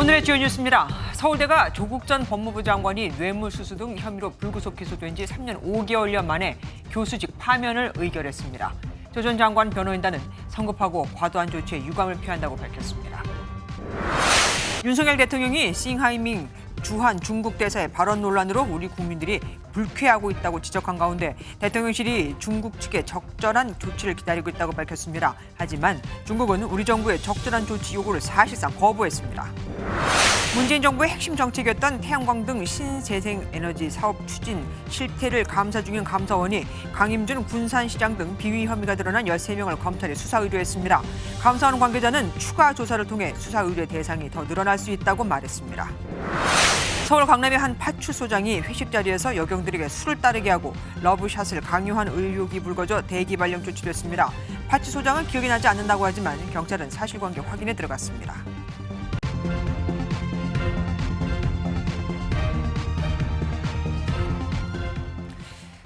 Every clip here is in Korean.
오늘의 주요 뉴스입니다. 서울대가 조국 전 법무부 장관이 뇌물수수 등 혐의로 불구속 기소된 지 3년 5개월여 만에 교수직 파면을 의결했습니다. 조 전 장관 변호인단은 성급하고 과도한 조치에 유감을 표한다고 밝혔습니다. 윤석열 대통령이 싱하이밍 주한 중국 대사의 발언 논란으로 우리 국민들이 불쾌하고 있다고 지적한 가운데 대통령실이 중국 측의 적절한 조치를 기다리고 있다고 밝혔습니다. 하지만 중국은 우리 정부의 적절한 조치 요구를 사실상 거부했습니다. 문재인 정부의 핵심 정책이었던 태양광 등 신재생에너지 사업 추진 실태를 감사 중인 감사원이 강임준 군산시장 등 비위 혐의가 드러난 13명을 검찰에 수사 의뢰했습니다. 감사원 관계자는 추가 조사를 통해 수사 의뢰 대상이 더 늘어날 수 있다고 말했습니다. 서울 강남의 한 파출소장이 회식 자리에서 여경들에게 술을 따르게 하고 러브샷을 강요한 의혹이 불거져 대기 발령 조치됐습니다. 파출소장은 기억이 나지 않는다고 하지만 경찰은 사실관계 확인에 들어갔습니다.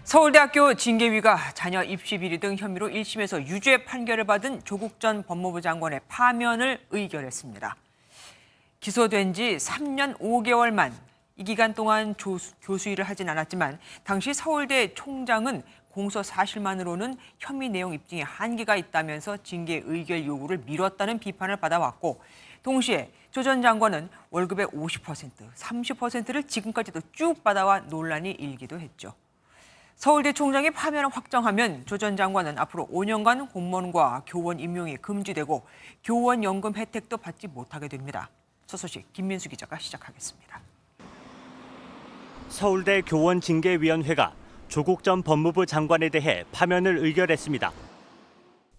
서울대학교 징계위가 자녀 입시 비리 등 혐의로 1심에서 유죄 판결을 받은 조국 전 법무부 장관의 파면을 의결했습니다. 기소된 지 3년 5개월 만 이 기간 동안 교수 일을 하진 않았지만 당시 서울대 총장은 공소 사실만으로는 혐의 내용 입증에 한계가 있다면서 징계 의결 요구를 미뤘다는 비판을 받아왔고 동시에 조 전 장관은 월급의 50%, 30%를 지금까지도 쭉 받아와 논란이 일기도 했죠. 서울대 총장의 파면을 확정하면 조 전 장관은 앞으로 5년간 공무원과 교원 임용이 금지되고 교원 연금 혜택도 받지 못하게 됩니다. 첫 소식 김민수 기자가 시작하겠습니다. 서울대 교원징계위원회가 조국 전 법무부 장관에 대해 파면을 의결했습니다.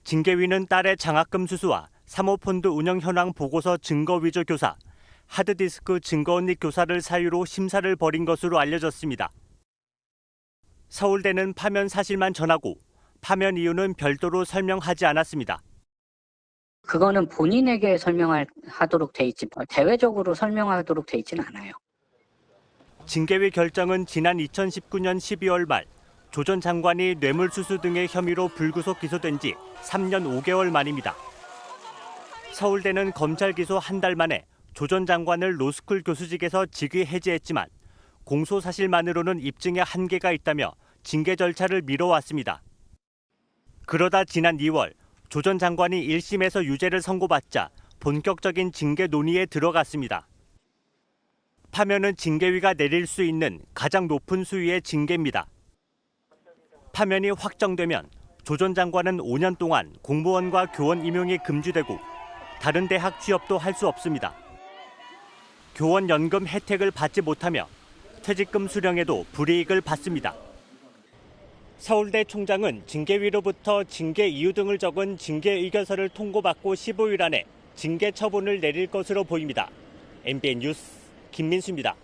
징계위는 딸의 장학금 수수와 사모펀드 운영 현황 보고서 증거 위조 교사, 하드디스크 증거 언닉 교사를 사유로 심사를 벌인 것으로 알려졌습니다. 서울대는 파면 사실만 전하고 파면 이유는 별도로 설명하지 않았습니다. 그거는 본인에게 설명하도록 돼 있지 대외적으로 설명하도록 돼 있지는 않아요. 징계위 결정은 지난 2019년 12월 말 조 전 장관이 뇌물수수 등의 혐의로 불구속 기소된 지 3년 5개월 만입니다. 서울대는 검찰 기소 한 달 만에 조 전 장관을 로스쿨 교수직에서 직위 해제했지만 공소 사실만으로는 입증에 한계가 있다며 징계 절차를 미뤄왔습니다. 그러다 지난 2월 조 전 장관이 1심에서 유죄를 선고받자 본격적인 징계 논의에 들어갔습니다. 파면은 징계위가 내릴 수 있는 가장 높은 수위의 징계입니다. 파면이 확정되면 조 전 장관은 5년 동안 공무원과 교원 임용이 금지되고 다른 대학 취업도 할 수 없습니다. 교원 연금 혜택을 받지 못하며 퇴직금 수령에도 불이익을 받습니다. 서울대 총장은 징계위로부터 징계 이유 등을 적은 징계 의견서를 통고받고 15일 안에 징계 처분을 내릴 것으로 보입니다. MBN 뉴스 김민수입니다.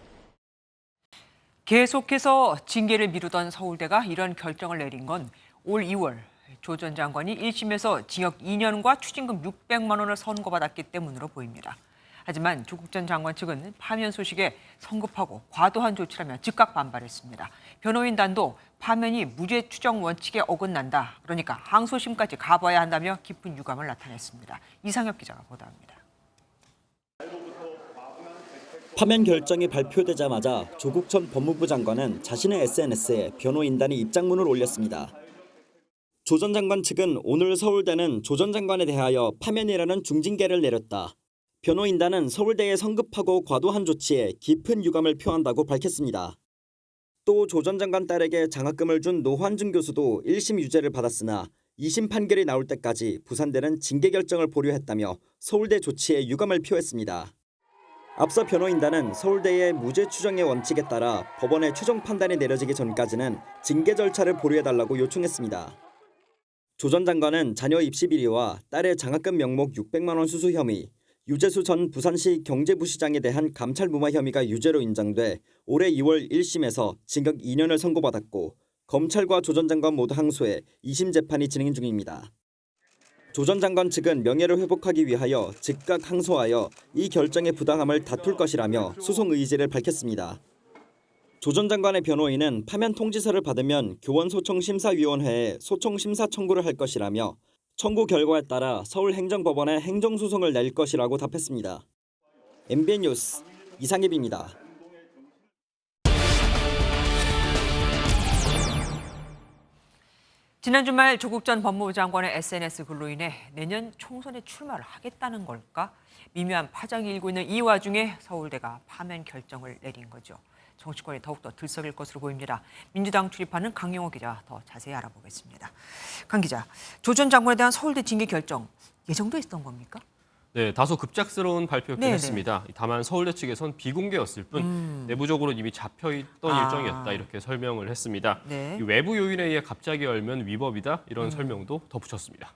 계속해서 징계를 미루던 서울대가 이런 결정을 내린 건 올 2월 조 전 장관이 1심에서 징역 2년과 추징금 600만 원을 선고받았기 때문으로 보입니다. 하지만 조국 전 장관 측은 파면 소식에 성급하고 과도한 조치라며 즉각 반발했습니다. 변호인단도 파면이 무죄 추정 원칙에 어긋난다. 그러니까 항소심까지 가봐야 한다며 깊은 유감을 나타냈습니다. 이상엽 기자가 보도합니다. 파면 결정이 발표되자마자 조국 전 법무부 장관은 자신의 SNS에 변호인단이 입장문을 올렸습니다. 조 전 장관 측은 오늘 서울대는 조 전 장관에 대하여 파면이라는 중징계를 내렸다. 변호인단은 서울대의 성급하고 과도한 조치에 깊은 유감을 표한다고 밝혔습니다. 또 조 전 장관 딸에게 장학금을 준 노환준 교수도 1심 유죄를 받았으나 2심 판결이 나올 때까지 부산대는 징계 결정을 보류했다며 서울대 조치에 유감을 표했습니다. 앞서 변호인단은 서울대의 무죄 추정의 원칙에 따라 법원의 최종 판단이 내려지기 전까지는 징계 절차를 보류해달라고 요청했습니다. 조 전 장관은 자녀 입시 비리와 딸의 장학금 명목 600만 원 수수 혐의, 유재수 전 부산시 경제부시장에 대한 감찰 무마 혐의가 유죄로 인정돼 올해 2월 1심에서 징역 2년을 선고받았고 검찰과 조 전 장관 모두 항소해 2심 재판이 진행 중입니다. 조 전 장관 측은 명예를 회복하기 위하여 즉각 항소하여 이 결정의 부당함을 다툴 것이라며 소송 의지를 밝혔습니다. 조 전 장관의 변호인은 파면 통지서를 받으면 교원소송심사위원회에 소송심사 청구를 할 것이라며 청구 결과에 따라 서울행정법원에 행정소송을 낼 것이라고 답했습니다. MBN 뉴스 이상엽입니다. 지난 주말 조국 전 법무부 장관의 SNS 글로 인해 내년 총선에 출마를 하겠다는 걸까? 미묘한 파장이 일고 있는 이 와중에 서울대가 파면 결정을 내린 거죠. 정치권이 더욱더 들썩일 것으로 보입니다. 민주당 출입하는 강영호 기자 더 자세히 알아보겠습니다. 강 기자, 조 전 장관에 대한 서울대 징계 결정 예정돼 있었던 겁니까? 네, 다소 급작스러운 발표였긴 네네. 했습니다. 다만 서울대 측에선 비공개였을 뿐 내부적으로 이미 잡혀있던 일정이었다 이렇게 설명을 했습니다. 네. 이 외부 요인에 의해 갑자기 열면 위법이다 이런 설명도 덧붙였습니다.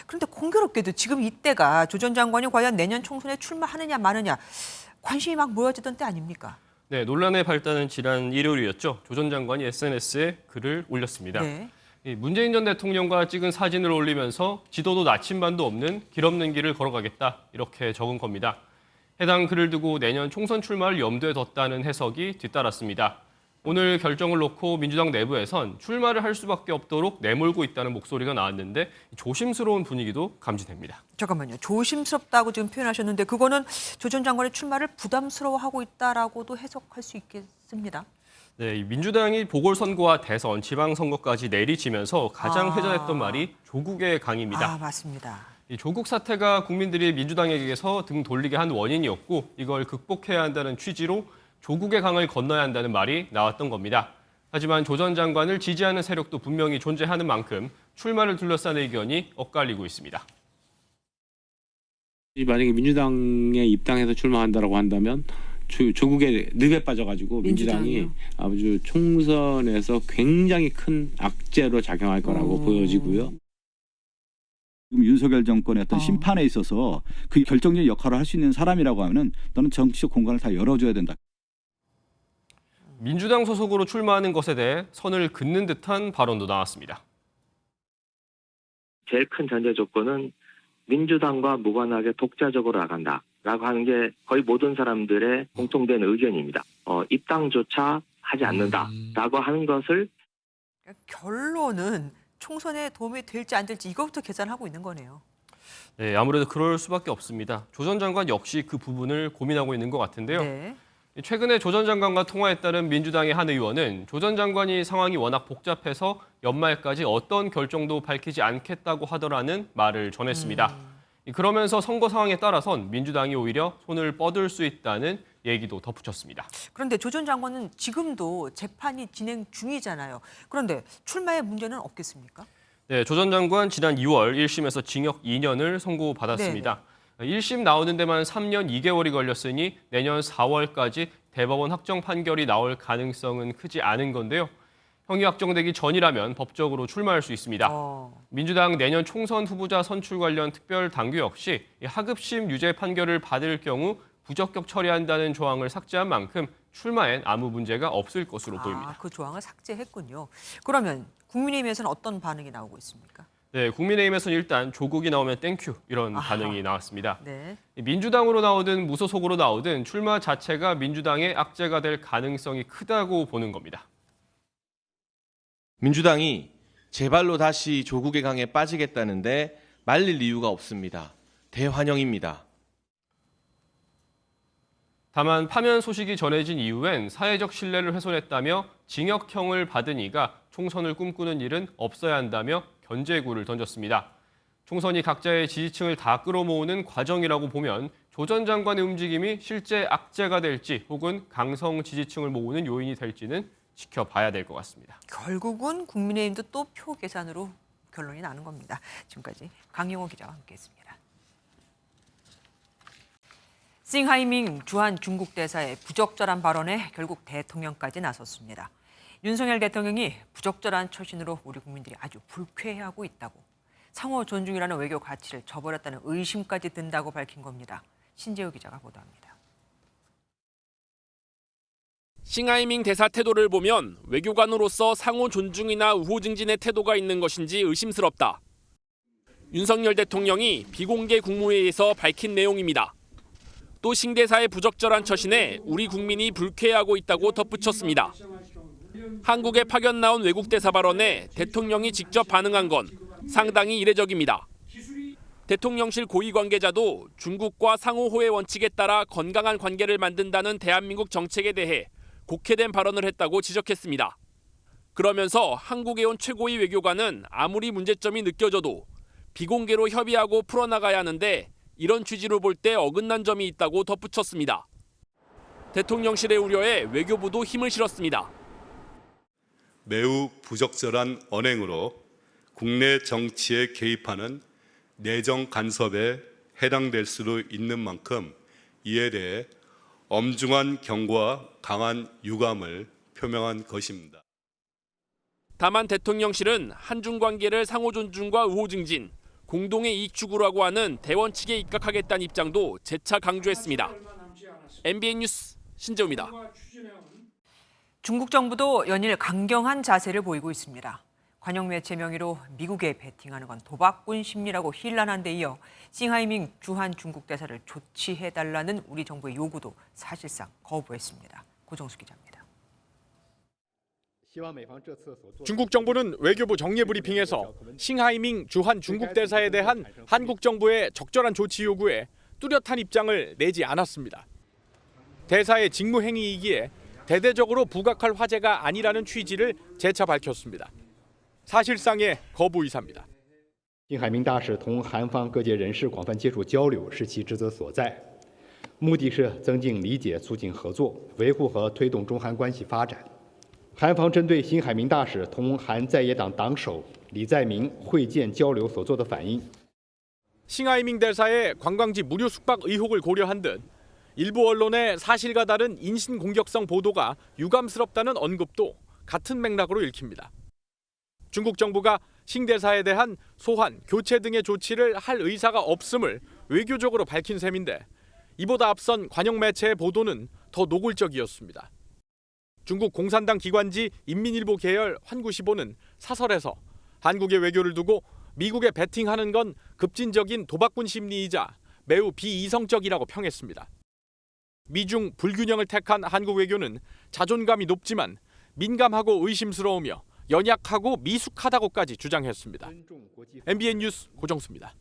그런데 공교롭게도 지금 이때가 조 전 장관이 과연 내년 총선에 출마하느냐 마느냐 관심이 막 모여지던 때 아닙니까? 네, 논란의 발단은 지난 일요일이었죠. 조 전 장관이 SNS에 글을 올렸습니다. 네. 이 문재인 전 대통령과 찍은 사진을 올리면서 지도도 나침반도 없는 길 없는 길을 걸어가겠다 이렇게 적은 겁니다. 해당 글을 두고 내년 총선 출마를 염두에 뒀다는 해석이 뒤따랐습니다. 오늘 결정을 놓고 민주당 내부에선 출마를 할 수밖에 없도록 내몰고 있다는 목소리가 나왔는데 조심스러운 분위기도 감지됩니다. 잠깐만요. 조심스럽다고 지금 표현하셨는데 그거는 조 전 장관의 출마를 부담스러워하고 있다라고도 해석할 수 있겠습니다. 네, 이 민주당이 보궐선거와 대선, 지방선거까지 내리치면서 가장 회자됐던 말이 조국의 강입니다. 맞습니다. 이 조국 사태가 국민들이 민주당에게서 등 돌리게 한 원인이었고 이걸 극복해야 한다는 취지로 조국의 강을 건너야 한다는 말이 나왔던 겁니다. 하지만 조 전 장관을 지지하는 세력도 분명히 존재하는 만큼 출마를 둘러싼 의견이 엇갈리고 있습니다. 만약에 민주당에 입당해서 출마한다라고 한다면 조국의 늪에 빠져가지고 민주당이 아주 총선에서 굉장히 큰 악재로 작용할 거라고 보여지고요. 지금 윤석열 정권의 어떤 심판에 있어서 그 결정적인 역할을 할 수 있는 사람이라고 하면은 너는 정치적 공간을 다 열어줘야 된다. 민주당 소속으로 출마하는 것에 대해 선을 긋는 듯한 발언도 나왔습니다. 제일 큰 전제 조건은 민주당과 무관하게 독자적으로 나간다라고 하는 게 거의 모든 사람들의 공통된 의견입니다. 입당조차 하지 않는다라고 하는 것을 결론은 총선에 도움이 될지 안 될지 이것부터 계산하고 있는 거네요. 네, 아무래도 그럴 수밖에 없습니다. 조 전 장관 역시 그 부분을 고민하고 있는 것 같은데요. 네. 최근에 조 전 장관과 통화했다는 민주당의 한 의원은 조 전 장관이 상황이 워낙 복잡해서 연말까지 어떤 결정도 밝히지 않겠다고 하더라는 말을 전했습니다. 그러면서 선거 상황에 따라선 민주당이 오히려 손을 뻗을 수 있다는 얘기도 덧붙였습니다. 그런데 조 전 장관은 지금도 재판이 진행 중이잖아요. 그런데 출마의 문제는 없겠습니까? 네, 조 전 장관 지난 2월 1심에서 징역 2년을 선고받았습니다. 1심 나오는 데만 3년 2개월이 걸렸으니 내년 4월까지 대법원 확정 판결이 나올 가능성은 크지 않은 건데요. 형이 확정되기 전이라면 법적으로 출마할 수 있습니다. 민주당 내년 총선 후보자 선출 관련 특별 당규 역시 하급심 유죄 판결을 받을 경우 부적격 처리한다는 조항을 삭제한 만큼 출마엔 아무 문제가 없을 것으로 보입니다. 그 조항을 삭제했군요. 그러면 국민의힘에서는 어떤 반응이 나오고 있습니까? 네, 국민의힘에서는 일단 조국이 나오면 땡큐 이런 반응이 나왔습니다. 네. 민주당으로 나오든 무소속으로 나오든 출마 자체가 민주당의 악재가 될 가능성이 크다고 보는 겁니다. 민주당이 제발로 다시 조국의 강에 빠지겠다는데 말릴 이유가 없습니다. 대환영입니다. 다만 파면 소식이 전해진 이후엔 사회적 신뢰를 훼손했다며 징역형을 받은 이가 총선을 꿈꾸는 일은 없어야 한다며 견제구를 던졌습니다. 총선이 각자의 지지층을 다 끌어모으는 과정이라고 보면 조 전 장관의 움직임이 실제 악재가 될지 혹은 강성 지지층을 모으는 요인이 될지는 지켜봐야 될 것 같습니다. 결국은 국민의힘도 또 표 계산으로 결론이 나는 겁니다. 지금까지 강영호 기자와 함께했습니다. 싱하이밍 주한 중국 대사의 부적절한 발언에 결국 대통령까지 나섰습니다. 윤석열 대통령이 부적절한 처신으로 우리 국민들이 아주 불쾌해하고 있다고, 상호 존중이라는 외교 가치를 저버렸다는 의심까지 든다고 밝힌 겁니다. 신재우 기자가 보도합니다. 싱하이밍 대사 태도를 보면 외교관으로서 상호 존중이나 우호 증진의 태도가 있는 것인지 의심스럽다. 윤석열 대통령이 비공개 국무회의에서 밝힌 내용입니다. 또 싱 대사의 부적절한 처신에 우리 국민이 불쾌해하고 있다고 덧붙였습니다. 한국에 파견 나온 외국 대사 발언에 대통령이 직접 반응한 건 상당히 이례적입니다. 대통령실 고위 관계자도 중국과 상호 호혜 원칙에 따라 건강한 관계를 만든다는 대한민국 정책에 대해 곡해된 발언을 했다고 지적했습니다. 그러면서 한국에 온 최고위 외교관은 아무리 문제점이 느껴져도 비공개로 협의하고 풀어나가야 하는데 이런 취지로 볼 때 어긋난 점이 있다고 덧붙였습니다. 대통령실의 우려에 외교부도 힘을 실었습니다. 매우 부적절한 언행으로 국내 정치에 개입하는 내정 간섭에 해당될 수도 있는 만큼 이에 대해 엄중한 경고와 강한 유감을 표명한 것입니다. 다만 대통령실은 한중 관계를 상호 존중과 우호 증진, 공동의 이익 추구라고 하는 대원칙에 입각하겠다는 입장도 재차 강조했습니다. MBN 뉴스 신재우입니다. 중국 정부도 연일 강경한 자세를 보이고 있습니다. 관영 매체 명의로 미국에 베팅하는 건 도박꾼 심리라고 힐난한 데 이어 싱하이밍 주한 중국 대사를 조치해달라는 우리 정부의 요구도 사실상 거부했습니다. 고정수 기자입니다. 중국 정부는 외교부 정례브리핑에서 싱하이밍 주한 중국 대사에 대한 한국 정부의 적절한 조치 요구에 뚜렷한 입장을 내지 않았습니다. 대사의 직무 행위이기에 대대적으로 부각할 화제가 아니라는 취지를 재차 밝혔습니다. 사실상의 거부 의사입니다. 辛海明大使同韩方各界人士广泛接触交流是其职责所在，目的是增进理解、促进合作，维护和推动中韩关系发展。韩方针对辛海明大使同韩在野党党首李在明会见交流所做的反应， 싱하이밍 대사의 관광지 무료 숙박 의혹을 고려한 듯 일부 언론의 사실과 다른 인신 공격성 보도가 유감스럽다는 언급도 같은 맥락으로 읽힙니다. 중국 정부가 싱 대사에 대한 소환, 교체 등의 조치를 할 의사가 없음을 외교적으로 밝힌 셈인데 이보다 앞선 관영 매체의 보도는 더 노골적이었습니다. 중국 공산당 기관지 인민일보 계열 환구시보는 사설에서 한국의 외교를 두고 미국에 베팅하는 건 급진적인 도박꾼 심리이자 매우 비이성적이라고 평했습니다. 미중 불균형을 택한 한국 외교는 자존감이 높지만 민감하고 의심스러우며 연약하고 미숙하다고까지 주장했습니다. MBN 뉴스 고정수입니다.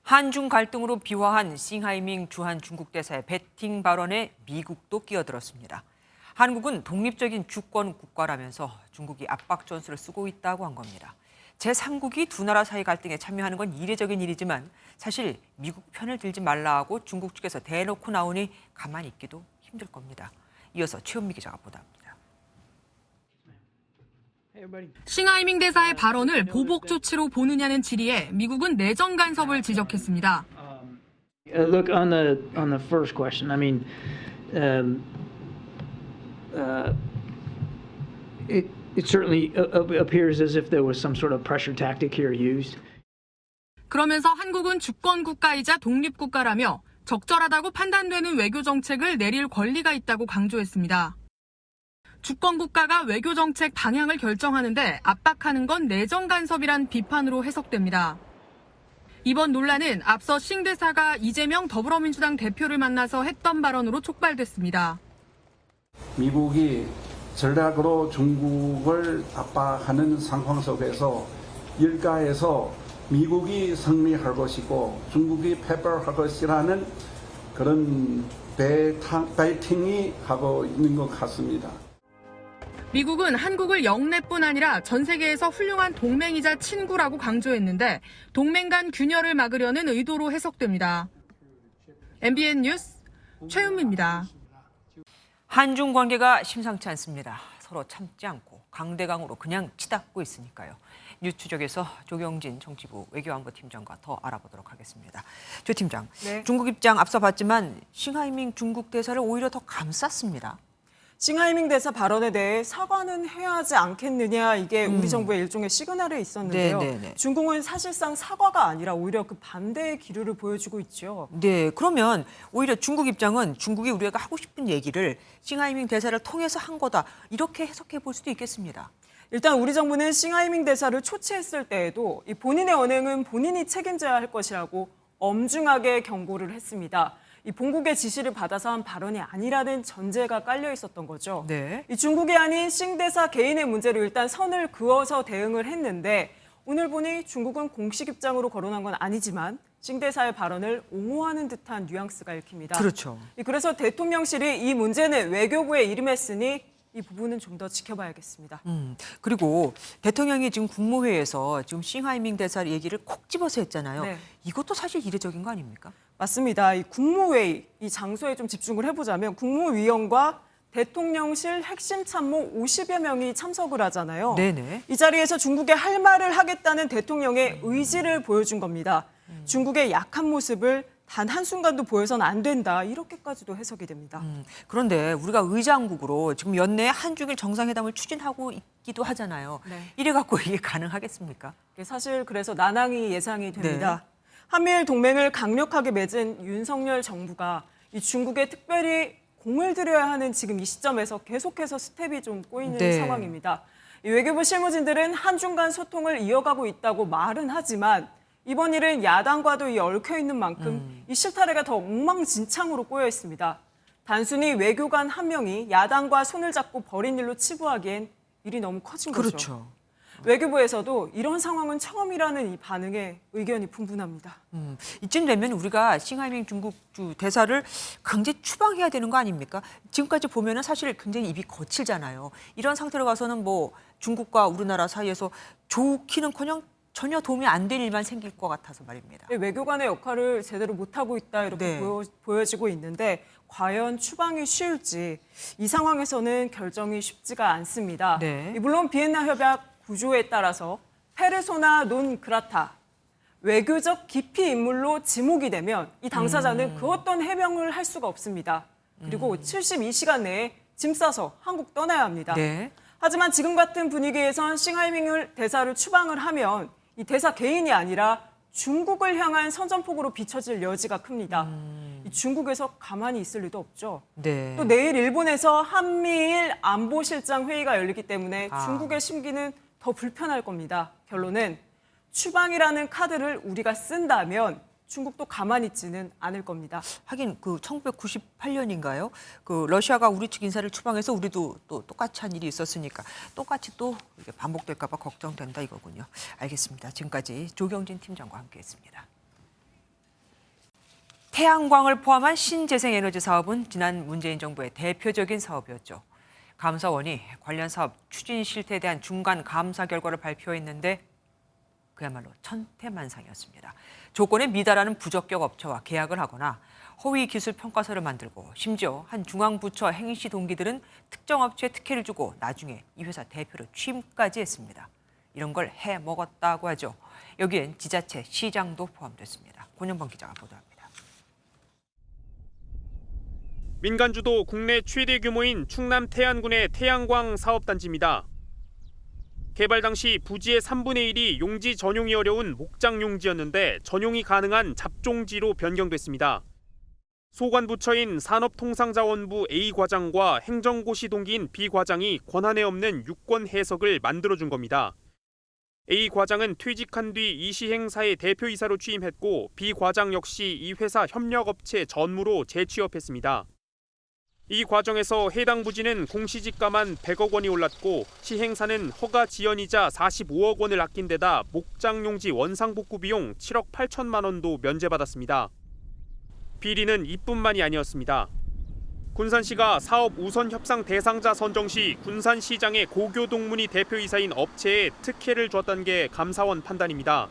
한중 갈등으로 비화한 싱하이밍 주한 중국 대사의 베팅 발언에 미국도 끼어들었습니다. 한국은 독립적인 주권 국가라면서 중국이 압박 전술을 쓰고 있다고 한 겁니다. 제3국이 두 나라 사이 갈등에 참여하는 건 이례적인 일이지만 사실 미국 편을 들지 말라고 중국 측에서 대놓고 나오니 가만히 있기도 힘들 겁니다. 이어서 최은미 기자가 보도합니다. 싱하이밍 대사의 발언을 보복 조치로 보느냐는 질의에 미국은 내정 간섭을 지적했습니다. Look, on the first question, I mean, it certainly appears as if there was some sort of pressure tactic here used. 그러면서 한국은 주권 국가이자 독립 국가라며 적절하다고 판단되는 외교 정책을 내릴 권리가 있다고 강조했습니다. 주권 국가가 외교 정책 방향을 결정하는데 압박하는 건 내정 간섭이란 비판으로 해석됩니다. 이번 논란은 앞서 싱 대사가 이재명 더불어민주당 대표를 만나서 했던 발언으로 촉발됐습니다. 미국이 전략으로 중국을 압박하는 상황 속에서 일가에서 미국이 승리할 것이고 중국이 패배할 것이라는 그런 베팅이 하고 있는 것 같습니다. 미국은 한국을 영내뿐 아니라 전 세계에서 훌륭한 동맹이자 친구라고 강조했는데 동맹 간 균열을 막으려는 의도로 해석됩니다. MBN 뉴스 최은미입니다. 한중 관계가 심상치 않습니다. 서로 참지 않고 강대강으로 그냥 치닫고 있으니까요. 뉴스추적에서 조경진 정치부 외교안보팀장과 더 알아보도록 하겠습니다. 조 팀장, 네. 중국 입장 앞서 봤지만 싱하이밍 중국 대사를 오히려 더 감쌌습니다. 싱하이밍 대사 발언에 대해 사과는 해야 하지 않겠느냐, 이게 우리 정부의 일종의 시그널에 있었는데요. 네네네. 중국은 사실상 사과가 아니라 오히려 그 반대의 기류를 보여주고 있죠. 네, 그러면 오히려 중국 입장은 중국이 우리가 하고 싶은 얘기를 싱하이밍 대사를 통해서 한 거다, 이렇게 해석해 볼 수도 있겠습니다. 일단 우리 정부는 싱하이밍 대사를 초치했을 때에도 이 본인의 언행은 본인이 책임져야 할 것이라고 엄중하게 경고를 했습니다. 이 본국의 지시를 받아서 한 발언이 아니라는 전제가 깔려 있었던 거죠. 네. 이 중국이 아닌 싱 대사 개인의 문제로 일단 선을 그어서 대응을 했는데 오늘 보니 중국은 공식 입장으로 거론한 건 아니지만 싱 대사의 발언을 옹호하는 듯한 뉘앙스가 읽힙니다. 그렇죠. 그래서 대통령실이 이 문제는 외교부에 이름했으니 이 부분은 좀 더 지켜봐야겠습니다. 그리고 대통령이 지금 국무회의에서 지금 싱하이밍 대사 얘기를 콕 집어서 했잖아요. 네. 이것도 사실 이례적인 거 아닙니까? 맞습니다. 이 국무회의, 이 장소에 좀 집중을 해보자면 국무위원과 대통령실 핵심 참모 50여 명이 참석을 하잖아요. 네네. 이 자리에서 중국에 할 말을 하겠다는 대통령의 의지를 보여준 겁니다. 중국의 약한 모습을 단 한순간도 보여서는 안 된다. 이렇게까지도 해석이 됩니다. 그런데 우리가 의장국으로 지금 연내에 한중일 정상회담을 추진하고 있기도 하잖아요. 네. 이래 갖고 이게 가능하겠습니까? 사실 그래서 난항이 예상이 됩니다. 한미일 동맹을 강력하게 맺은 윤석열 정부가 이 중국에 특별히 공을 들여야 하는 지금 이 시점에서 계속해서 스텝이 좀 꼬이는 네. 상황입니다. 이 외교부 실무진들은 한중 간 소통을 이어가고 있다고 말은 하지만 이번 일은 야당과도 얽혀 있는 만큼 이 실타래가 더 엉망진창으로 꼬여 있습니다. 단순히 외교관 한 명이 야당과 손을 잡고 벌인 일로 치부하기엔 일이 너무 커진 거죠. 그렇죠. 외교부에서도 이런 상황은 처음이라는 이 반응에 의견이 분분합니다. 이쯤 되면 우리가 싱하이밍 중국 대사를 강제 추방해야 되는 거 아닙니까? 지금까지 보면은 사실 굉장히 입이 거칠잖아요. 이런 상태로 가서는 뭐 중국과 우리나라 사이에서 좋기는커녕 전혀 도움이 안 될 일만 생길 것 같아서 말입니다. 외교관의 역할을 제대로 못하고 있다 이렇게 보여지고 있는데 과연 추방이 쉬울지 이 상황에서는 결정이 쉽지가 않습니다. 물론 비엔나 협약 구조에 따라서 페르소나 논 그라타, 외교적 기피 인물로 지목이 되면 이 당사자는 그 어떤 해명을 할 수가 없습니다. 그리고 72시간 내에 짐 싸서 한국 떠나야 합니다. 하지만 지금 같은 분위기에선 싱하이밍 대사를 추방을 하면 이 대사 개인이 아니라 중국을 향한 선전폭으로 비춰질 여지가 큽니다. 이 중국에서 가만히 있을 리도 없죠. 또 내일 일본에서 한미일 안보실장 회의가 열리기 때문에 중국의 심기는 더 불편할 겁니다. 결론은 추방이라는 카드를 우리가 쓴다면 중국도 가만히 있지는 않을 겁니다. 하긴 그 1998년인가요? 그 러시아가 우리 측 인사를 추방해서 우리도 또 똑같이 한 일이 있었으니까 똑같이 또 이게 반복될까 봐 걱정된다 이거군요. 알겠습니다. 지금까지 조경진 팀장과 함께했습니다. 태양광을 포함한 신재생에너지 사업은 지난 문재인 정부의 대표적인 사업이었죠. 감사원이 관련 사업 추진 실태에 대한 중간 감사 결과를 발표했는데 그야말로 천태만상이었습니다. 조건에 미달하는 부적격 업체와 계약을 하거나 허위 기술 평가서를 만들고 심지어 한 중앙부처 행시 동기들은 특정 업체에 특혜를 주고 나중에 이 회사 대표로 취임까지 했습니다. 이런 걸 해먹었다고 하죠. 여기엔 지자체, 시장도 포함됐습니다. 권영범 기자가 보도합니다. 민간주도 국내 최대 규모인 충남 태안군의 태양광 사업단지입니다. 개발 당시 부지의 3분의 1이 용지 전용이 어려운 목장 용지였는데 전용이 가능한 잡종지로 변경됐습니다. 소관부처인 산업통상자원부 A 과장과 행정고시 동기인 B 과장이 권한에 없는 유권 해석을 만들어준 겁니다. A 과장은 퇴직한 뒤 이 시행사의 대표이사로 취임했고 B 과장 역시 이 회사 협력업체 전무로 재취업했습니다. 이 과정에서 해당 부지는 공시지가만 100억 원이 올랐고 시행사는 허가 지연이자 45억 원을 아낀 데다 목장용지 원상복구 비용 7억 8천만 원도 면제받았습니다. 비리는 이뿐만이 아니었습니다. 군산시가 사업 우선 협상 대상자 선정 시 군산시장의 고교동문이 대표이사인 업체에 특혜를 줬다는 게 감사원 판단입니다.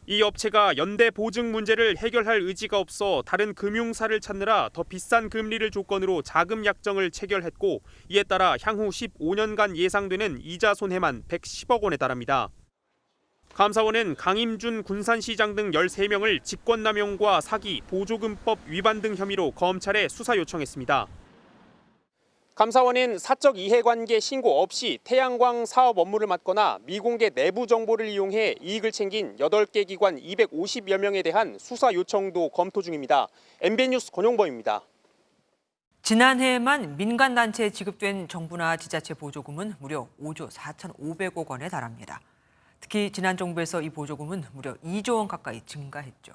이 업체가 연대 보증 문제를 해결할 의지가 없어 다른 금융사를 찾느라 더 비싼 금리를 조건으로 자금 약정을 체결했고 이에 따라 향후 15년간 예상되는 이자 손해만 110억 원에 달합니다. 감사원은 강임준 군산시장 등 13명을 직권남용과 사기, 보조금법 위반 등 혐의로 검찰에 수사 요청했습니다. 감사원은 사적 이해관계 신고 없이 태양광 사업 업무를 맡거나 미공개 내부 정보를 이용해 이익을 챙긴 8개 기관 250여 명에 대한 수사 요청도 검토 중입니다. MBN 뉴스 권용범입니다. 지난해에만 민간단체에 지급된 정부나 지자체 보조금은 무려 5조 4,500억 원에 달합니다. 특히 지난 정부에서 이 보조금은 무려 2조 원 가까이 증가했죠.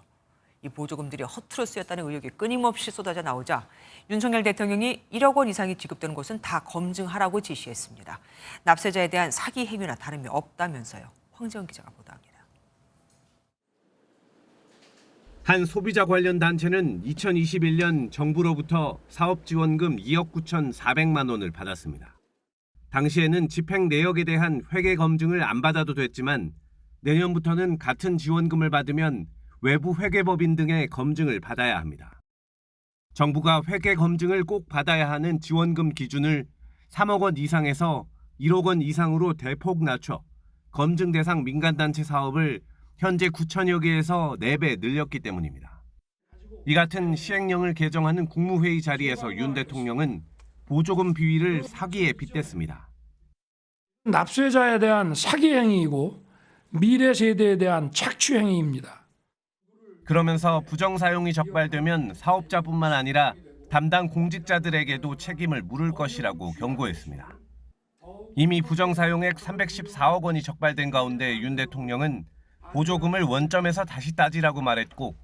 이 보조금들이 허투루 쓰였다는 의혹이 끊임없이 쏟아져 나오자 윤석열 대통령이 1억 원 이상이 지급되는 곳은 다 검증하라고 지시했습니다. 납세자에 대한 사기 행위나 다름이 없다면서요. 황지원 기자가 보도합니다. 한 소비자 관련 단체는 2021년 정부로부터 사업지원금 2억 9,400만 원을 받았습니다. 당시에는 집행 내역에 대한 회계 검증을 안 받아도 됐지만 내년부터는 같은 지원금을 받으면 외부 회계법인 등의 검증을 받아야 합니다. 정부가 회계 검증을 꼭 받아야 하는 지원금 기준을 3억 원 이상에서 1억 원 이상으로 대폭 낮춰 검증 대상 민간단체 사업을 현재 9천여 개에서 4배 늘렸기 때문입니다. 이 같은 시행령을 개정하는 국무회의 자리에서 윤 대통령은 보조금 비위를 사기에 빗댔습니다. 납세자에 대한 사기 행위이고 미래 세대에 대한 착취 행위입니다. 그러면서 부정사용이 적발되면 사업자뿐만 아니라 담당 공직자들에게도 책임을 물을 것이라고 경고했습니다. 이미 부정사용액 314억 원이 적발된 가운데 윤 대통령은 보조금을 원점에서 다시 따지라고 말했고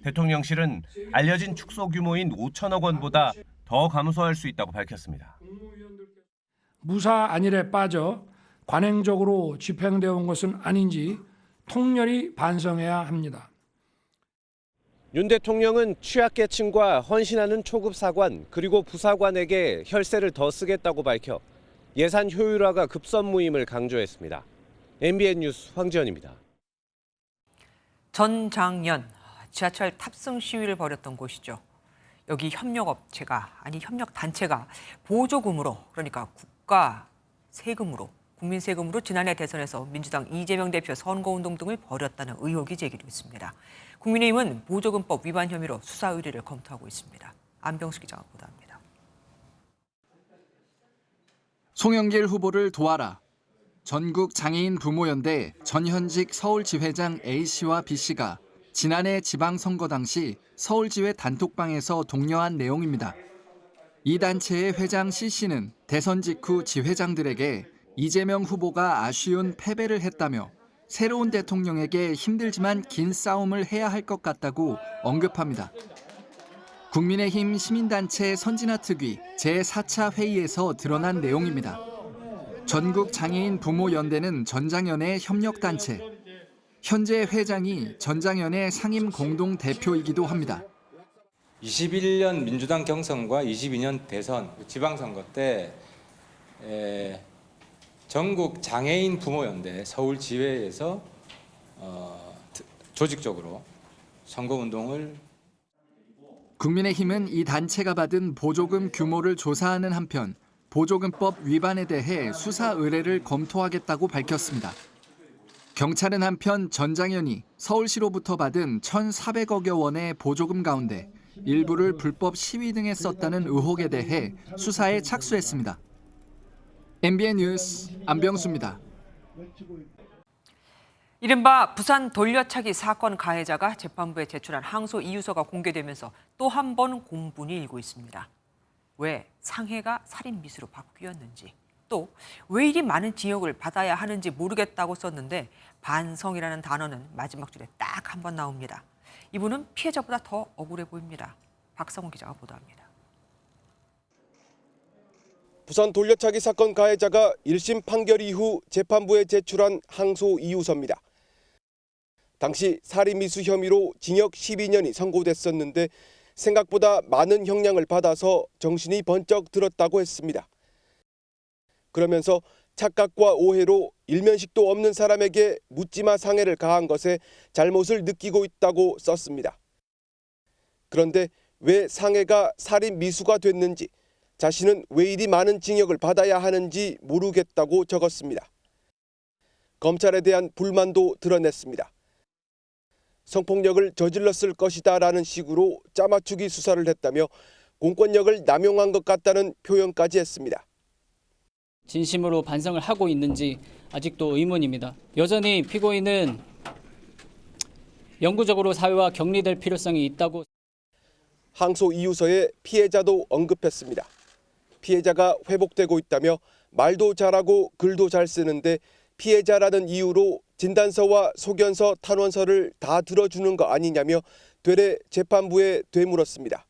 대통령실은 알려진 축소 규모인 5천억 원보다 더 감소할 수 있다고 밝혔습니다. 무사 안일에 빠져 관행적으로 집행되어 온 것은 아닌지 통렬히 반성해야 합니다. 윤 대통령은 취약계층과 헌신하는 초급사관 그리고 부사관에게 혈세를 더 쓰겠다고 밝혀 예산 효율화가 급선무임을 강조했습니다. MBN 뉴스 황지연입니다. 전장년 지하철 탑승 시위를 벌였던 곳이죠. 여기 협력단체가 보조금으로, 그러니까 국가 세금으로, 국민 세금으로 지난해 대선에서 민주당 이재명 대표 선거운동 등을 벌였다는 의혹이 제기됐습니다. 국민의힘은 보조금법 위반 혐의로 수사 의뢰를 검토하고 있습니다. 안병수 기자가 보도합니다. 송영길 후보를 도와라. 전국 장애인 부모연대 전현직 서울지회장 A씨와 B씨가 지난해 지방선거 당시 서울지회 단톡방에서 독려한 내용입니다. 이 단체의 회장 C씨는 대선 직후 지회장들에게 이재명 후보가 아쉬운 패배를 했다며 새로운 대통령에게 힘들지만 긴 싸움을 해야 할 것 같다고 언급합니다. 국민의힘 시민단체 선진화특위 제4차 회의에서 드러난 내용입니다. 전국 장애인 부모연대는 전장연의 협력단체. 현재 회장이 전장연의 상임 공동대표이기도 합니다. 21년 민주당 경선과 22년 대선 지방선거 때 전국 장애인 부모연대 서울지회에서 조직적으로 선거운동을 국민의힘은 이 단체가 받은 보조금 규모를 조사하는 한편 보조금법 위반에 대해 수사 의뢰를 검토하겠다고 밝혔습니다. 경찰은 한편 전장현이 서울시로부터 받은 1,400억여 원의 보조금 가운데 일부를 불법 시위 등에 썼다는 의혹에 대해 수사에 착수했습니다. MBN 뉴스 안병수입니다. 이른바 부산 돌려차기 사건 가해자가 재판부에 제출한 항소 이유서가 공개되면서 또 한 번 공분이 일고 있습니다. 왜 상해가 살인 미수로 바뀌었는지, 또 왜 이리 많은 징역을 받아야 하는지 모르겠다고 썼는데 반성이라는 단어는 마지막 줄에 딱 한 번 나옵니다. 이분은 피해자보다 더 억울해 보입니다. 박성호 기자가 보도합니다. 부산 돌려차기 사건 가해자가 1심 판결 이후 재판부에 제출한 항소 이유서입니다. 당시 살인미수 혐의로 징역 12년이 선고됐었는데 생각보다 많은 형량을 받아서 정신이 번쩍 들었다고 했습니다. 그러면서 착각과 오해로 일면식도 없는 사람에게 묻지마 상해를 가한 것에 잘못을 느끼고 있다고 썼습니다. 그런데 왜 상해가 살인 미수가 됐는지, 자신은 왜 이리 많은 징역을 받아야 하는지 모르겠다고 적었습니다. 검찰에 대한 불만도 드러냈습니다. 성폭력을 저질렀을 것이다라는 식으로 짜맞추기 수사를 했다며 공권력을 남용한 것 같다는 표현까지 했습니다. 진심으로 반성을 하고 있는지 아직도 의문입니다. 여전히 피고인은 영구적으로 사회와 격리될 필요성이 있다고. 항소 이유서에 피해자도 언급했습니다. 피해자가 회복되고 있다며 말도 잘하고 글도 잘 쓰는데 피해자라는 이유로 진단서와 소견서, 탄원서를 다 들어주는 거 아니냐며 되레 재판부에 되물었습니다.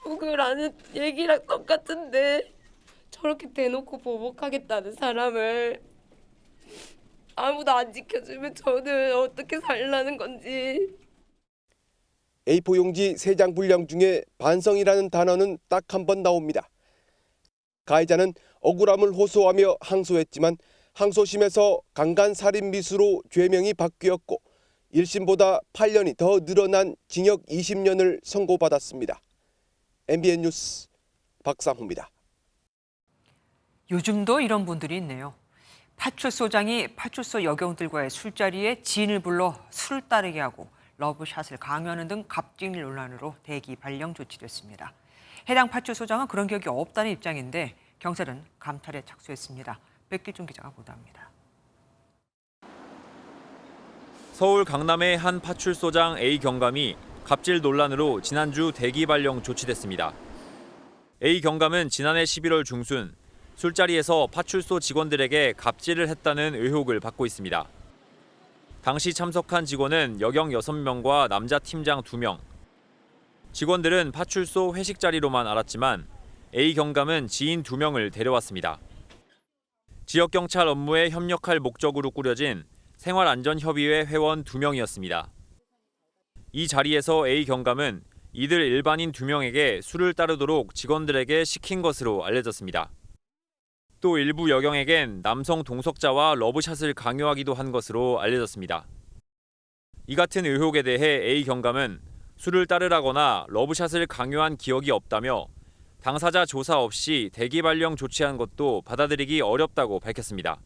죽으라는 얘기랑 똑같은데 저렇게 대놓고 보복하겠다는 사람을 아무도 안 지켜주면 저는 어떻게 살라는 건지. A4 용지 3장 분량 중에 반성이라는 단어는 딱 한 번 나옵니다. 가해자는 억울함을 호소하며 항소했지만 항소심에서 강간살인미수로 죄명이 바뀌었고 1심보다 8년이 더 늘어난 징역 20년을 선고받았습니다. MBN 뉴스 박상호입니다. 요즘도 이런 분들이 있네요. 파출소장이 파출소 여경들과의 술자리에 지인을 불러 술을 따르게 하고 러브샷을 강요하는 등 갑질 논란으로 대기 발령 조치됐습니다. 해당 파출소장은 그런 기억이 없다는 입장인데 경찰은 감찰에 착수했습니다. 백길종 기자가 보도합니다. 서울 강남의 한 파출소장 A 경감이 갑질 논란으로 지난주 대기 발령 조치됐습니다. A 경감은 지난해 11월 중순 술자리에서 파출소 직원들에게 갑질을 했다는 의혹을 받고 있습니다. 당시 참석한 직원은 여경 6명과 남자 팀장 2명. 직원들은 파출소 회식 자리로만 알았지만 A 경감은 지인 2명을 데려왔습니다. 지역경찰 업무에 협력할 목적으로 꾸려진 생활안전협의회 회원 2명이었습니다. 이 자리에서 A 경감은 이들 일반인 2명에게 술을 따르도록 직원들에게 시킨 것으로 알려졌습니다. 또 일부 여경에겐 남성 동석자와 러브샷을 강요하기도 한 것으로 알려졌습니다. 이 같은 의혹에 대해 A 경감은 술을 따르라거나 러브샷을 강요한 기억이 없다며 당사자 조사 없이 대기 발령 조치한 것도 받아들이기 어렵다고 밝혔습니다.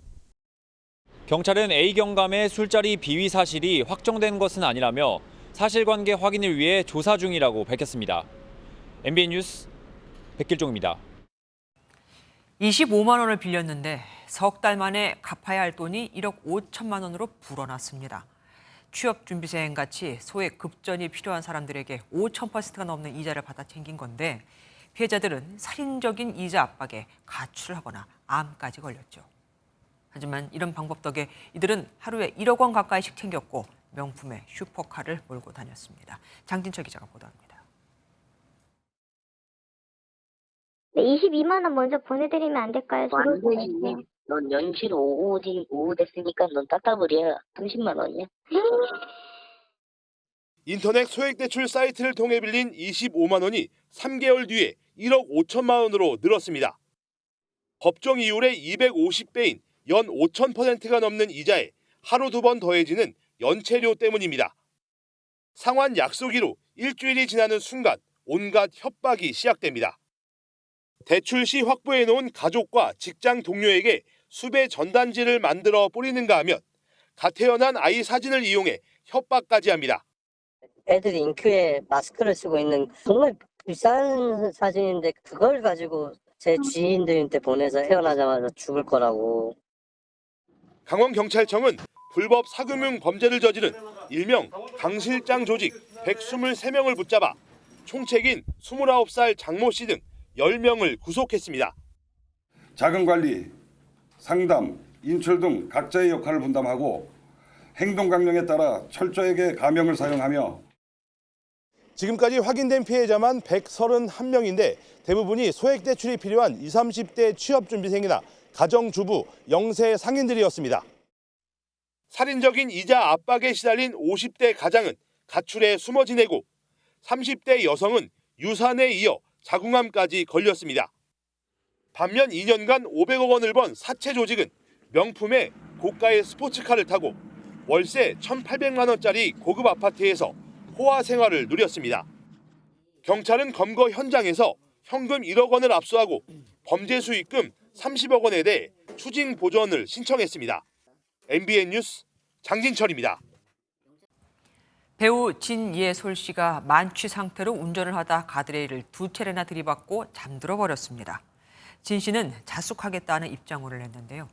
경찰은 A 경감의 술자리 비위 사실이 확정된 것은 아니라며 사실관계 확인을 위해 조사 중이라고 밝혔습니다. MBN 뉴스 백길종입니다. 25만 원을 빌렸는데 석 달 만에 갚아야 할 돈이 1억 5천만 원으로 불어났습니다. 취업준비생같이 소액 급전이 필요한 사람들에게 5,000%가 넘는 이자를 받아 챙긴 건데 피해자들은 살인적인 이자 압박에 가출을 하거나 암까지 걸렸죠. 하지만 이런 방법 덕에 이들은 하루에 1억 원 가까이씩 챙겼고 명품의 슈퍼카를 몰고 다녔습니다. 장진철 기자가 보도합니다. 22만 원 먼저 보내드리면 안 될까요? 안 되지. 넌 연신 오후 됐으니까 넌 따따블이야. 30만 원이야. 인터넷 소액대출 사이트를 통해 빌린 25만 원이 3개월 뒤에 1억 5천만 원으로 늘었습니다. 법정 이율의 250배인 연 5,000%가 넘는 이자에 하루 2번 더해지는 연체료 때문입니다. 상환 약속일로 일주일이 지나는 순간 온갖 협박이 시작됩니다. 대출 시 확보해놓은 가족과 직장 동료에게 수배 전단지를 만들어 뿌리는가 하면 갓 태어난 아이 사진을 이용해 협박까지 합니다. 애들이 인큐에 마스크를 쓰고 있는 정말 비싼 사진인데 그걸 가지고 제 지인들한테 보내서 태어나자마자 죽을 거라고. 강원경찰청은 불법 사금융 범죄를 저지른 일명 강실장 조직 123명을 붙잡아 총책인 29살 장모 씨 등 10명을 구속했습니다. 자금관리, 상담, 인출 등 각자의 역할을 분담하고 행동강령에 따라 철저하게 가명을 사용하며 지금까지 확인된 피해자만 131명인데 대부분이 소액대출이 필요한 20, 30대 취업준비생이나 가정주부, 영세 상인들이었습니다. 살인적인 이자 압박에 시달린 50대 가장은 가출에 숨어 지내고 30대 여성은 유산에 이어 자궁암까지 걸렸습니다. 반면 2년간 500억 원을 번 사채 조직은 명품의 고가의 스포츠카를 타고 월세 1,800만 원짜리 고급 아파트에서 호화 생활을 누렸습니다. 경찰은 검거 현장에서 현금 1억 원을 압수하고 범죄 수익금 30억 원에 대해 추징 보전을 신청했습니다. MBN 뉴스 장진철입니다. 배우 진예솔 씨가 만취 상태로 운전을 하다 가드레일을 2차례나 들이받고 잠들어 버렸습니다. 진 씨는 자숙하겠다는 입장을 했는데요.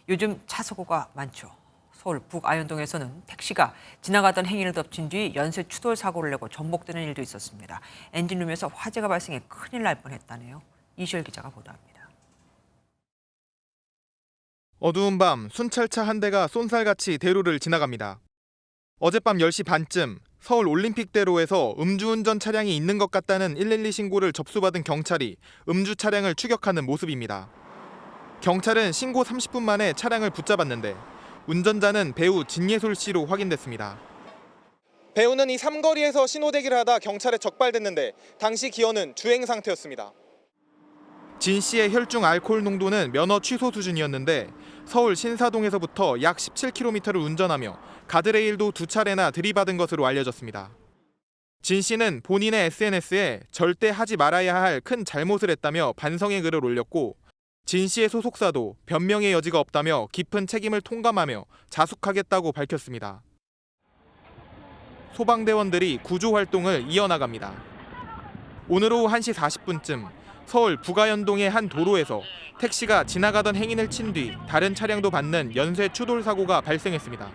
요즘 차 사고가 많죠. 서울 북아현동에서는 택시가 지나가던 행인을 덮친 뒤 연쇄 추돌 사고를 내고 전복되는 일도 있었습니다. 엔진룸에서 화재가 발생해 큰일 날 뻔했다네요. 이시열 기자가 보도합니다. 어두운 밤 순찰차 한 대가 쏜살같이 대로를 지나갑니다. 어젯밤 10시 반쯤 서울 올림픽대로에서 음주운전 차량이 있는 것 같다는 112 신고를 접수받은 경찰이 음주 차량을 추격하는 모습입니다. 경찰은 신고 30분 만에 차량을 붙잡았는데 운전자는 배우 진예솔 씨로 확인됐습니다. 배우는 이 삼거리에서 신호대기를 하다 경찰에 적발됐는데 당시 기어는 주행 상태였습니다. 진 씨의 혈중 알코올 농도는 면허 취소 수준이었는데 서울 신사동에서부터 약 17km를 운전하며 가드레일도 2차례나 들이받은 것으로 알려졌습니다. 진 씨는 본인의 SNS에 절대 하지 말아야 할 큰 잘못을 했다며 반성의 글을 올렸고 진 씨의 소속사도 변명의 여지가 없다며 깊은 책임을 통감하며 자숙하겠다고 밝혔습니다. 소방대원들이 구조 활동을 이어나갑니다. 오늘 오후 1시 40분쯤 서울 부가연동의 한 도로에서 택시가 지나가던 행인을 친 뒤 다른 차량도 받는 연쇄 추돌 사고가 발생했습니다.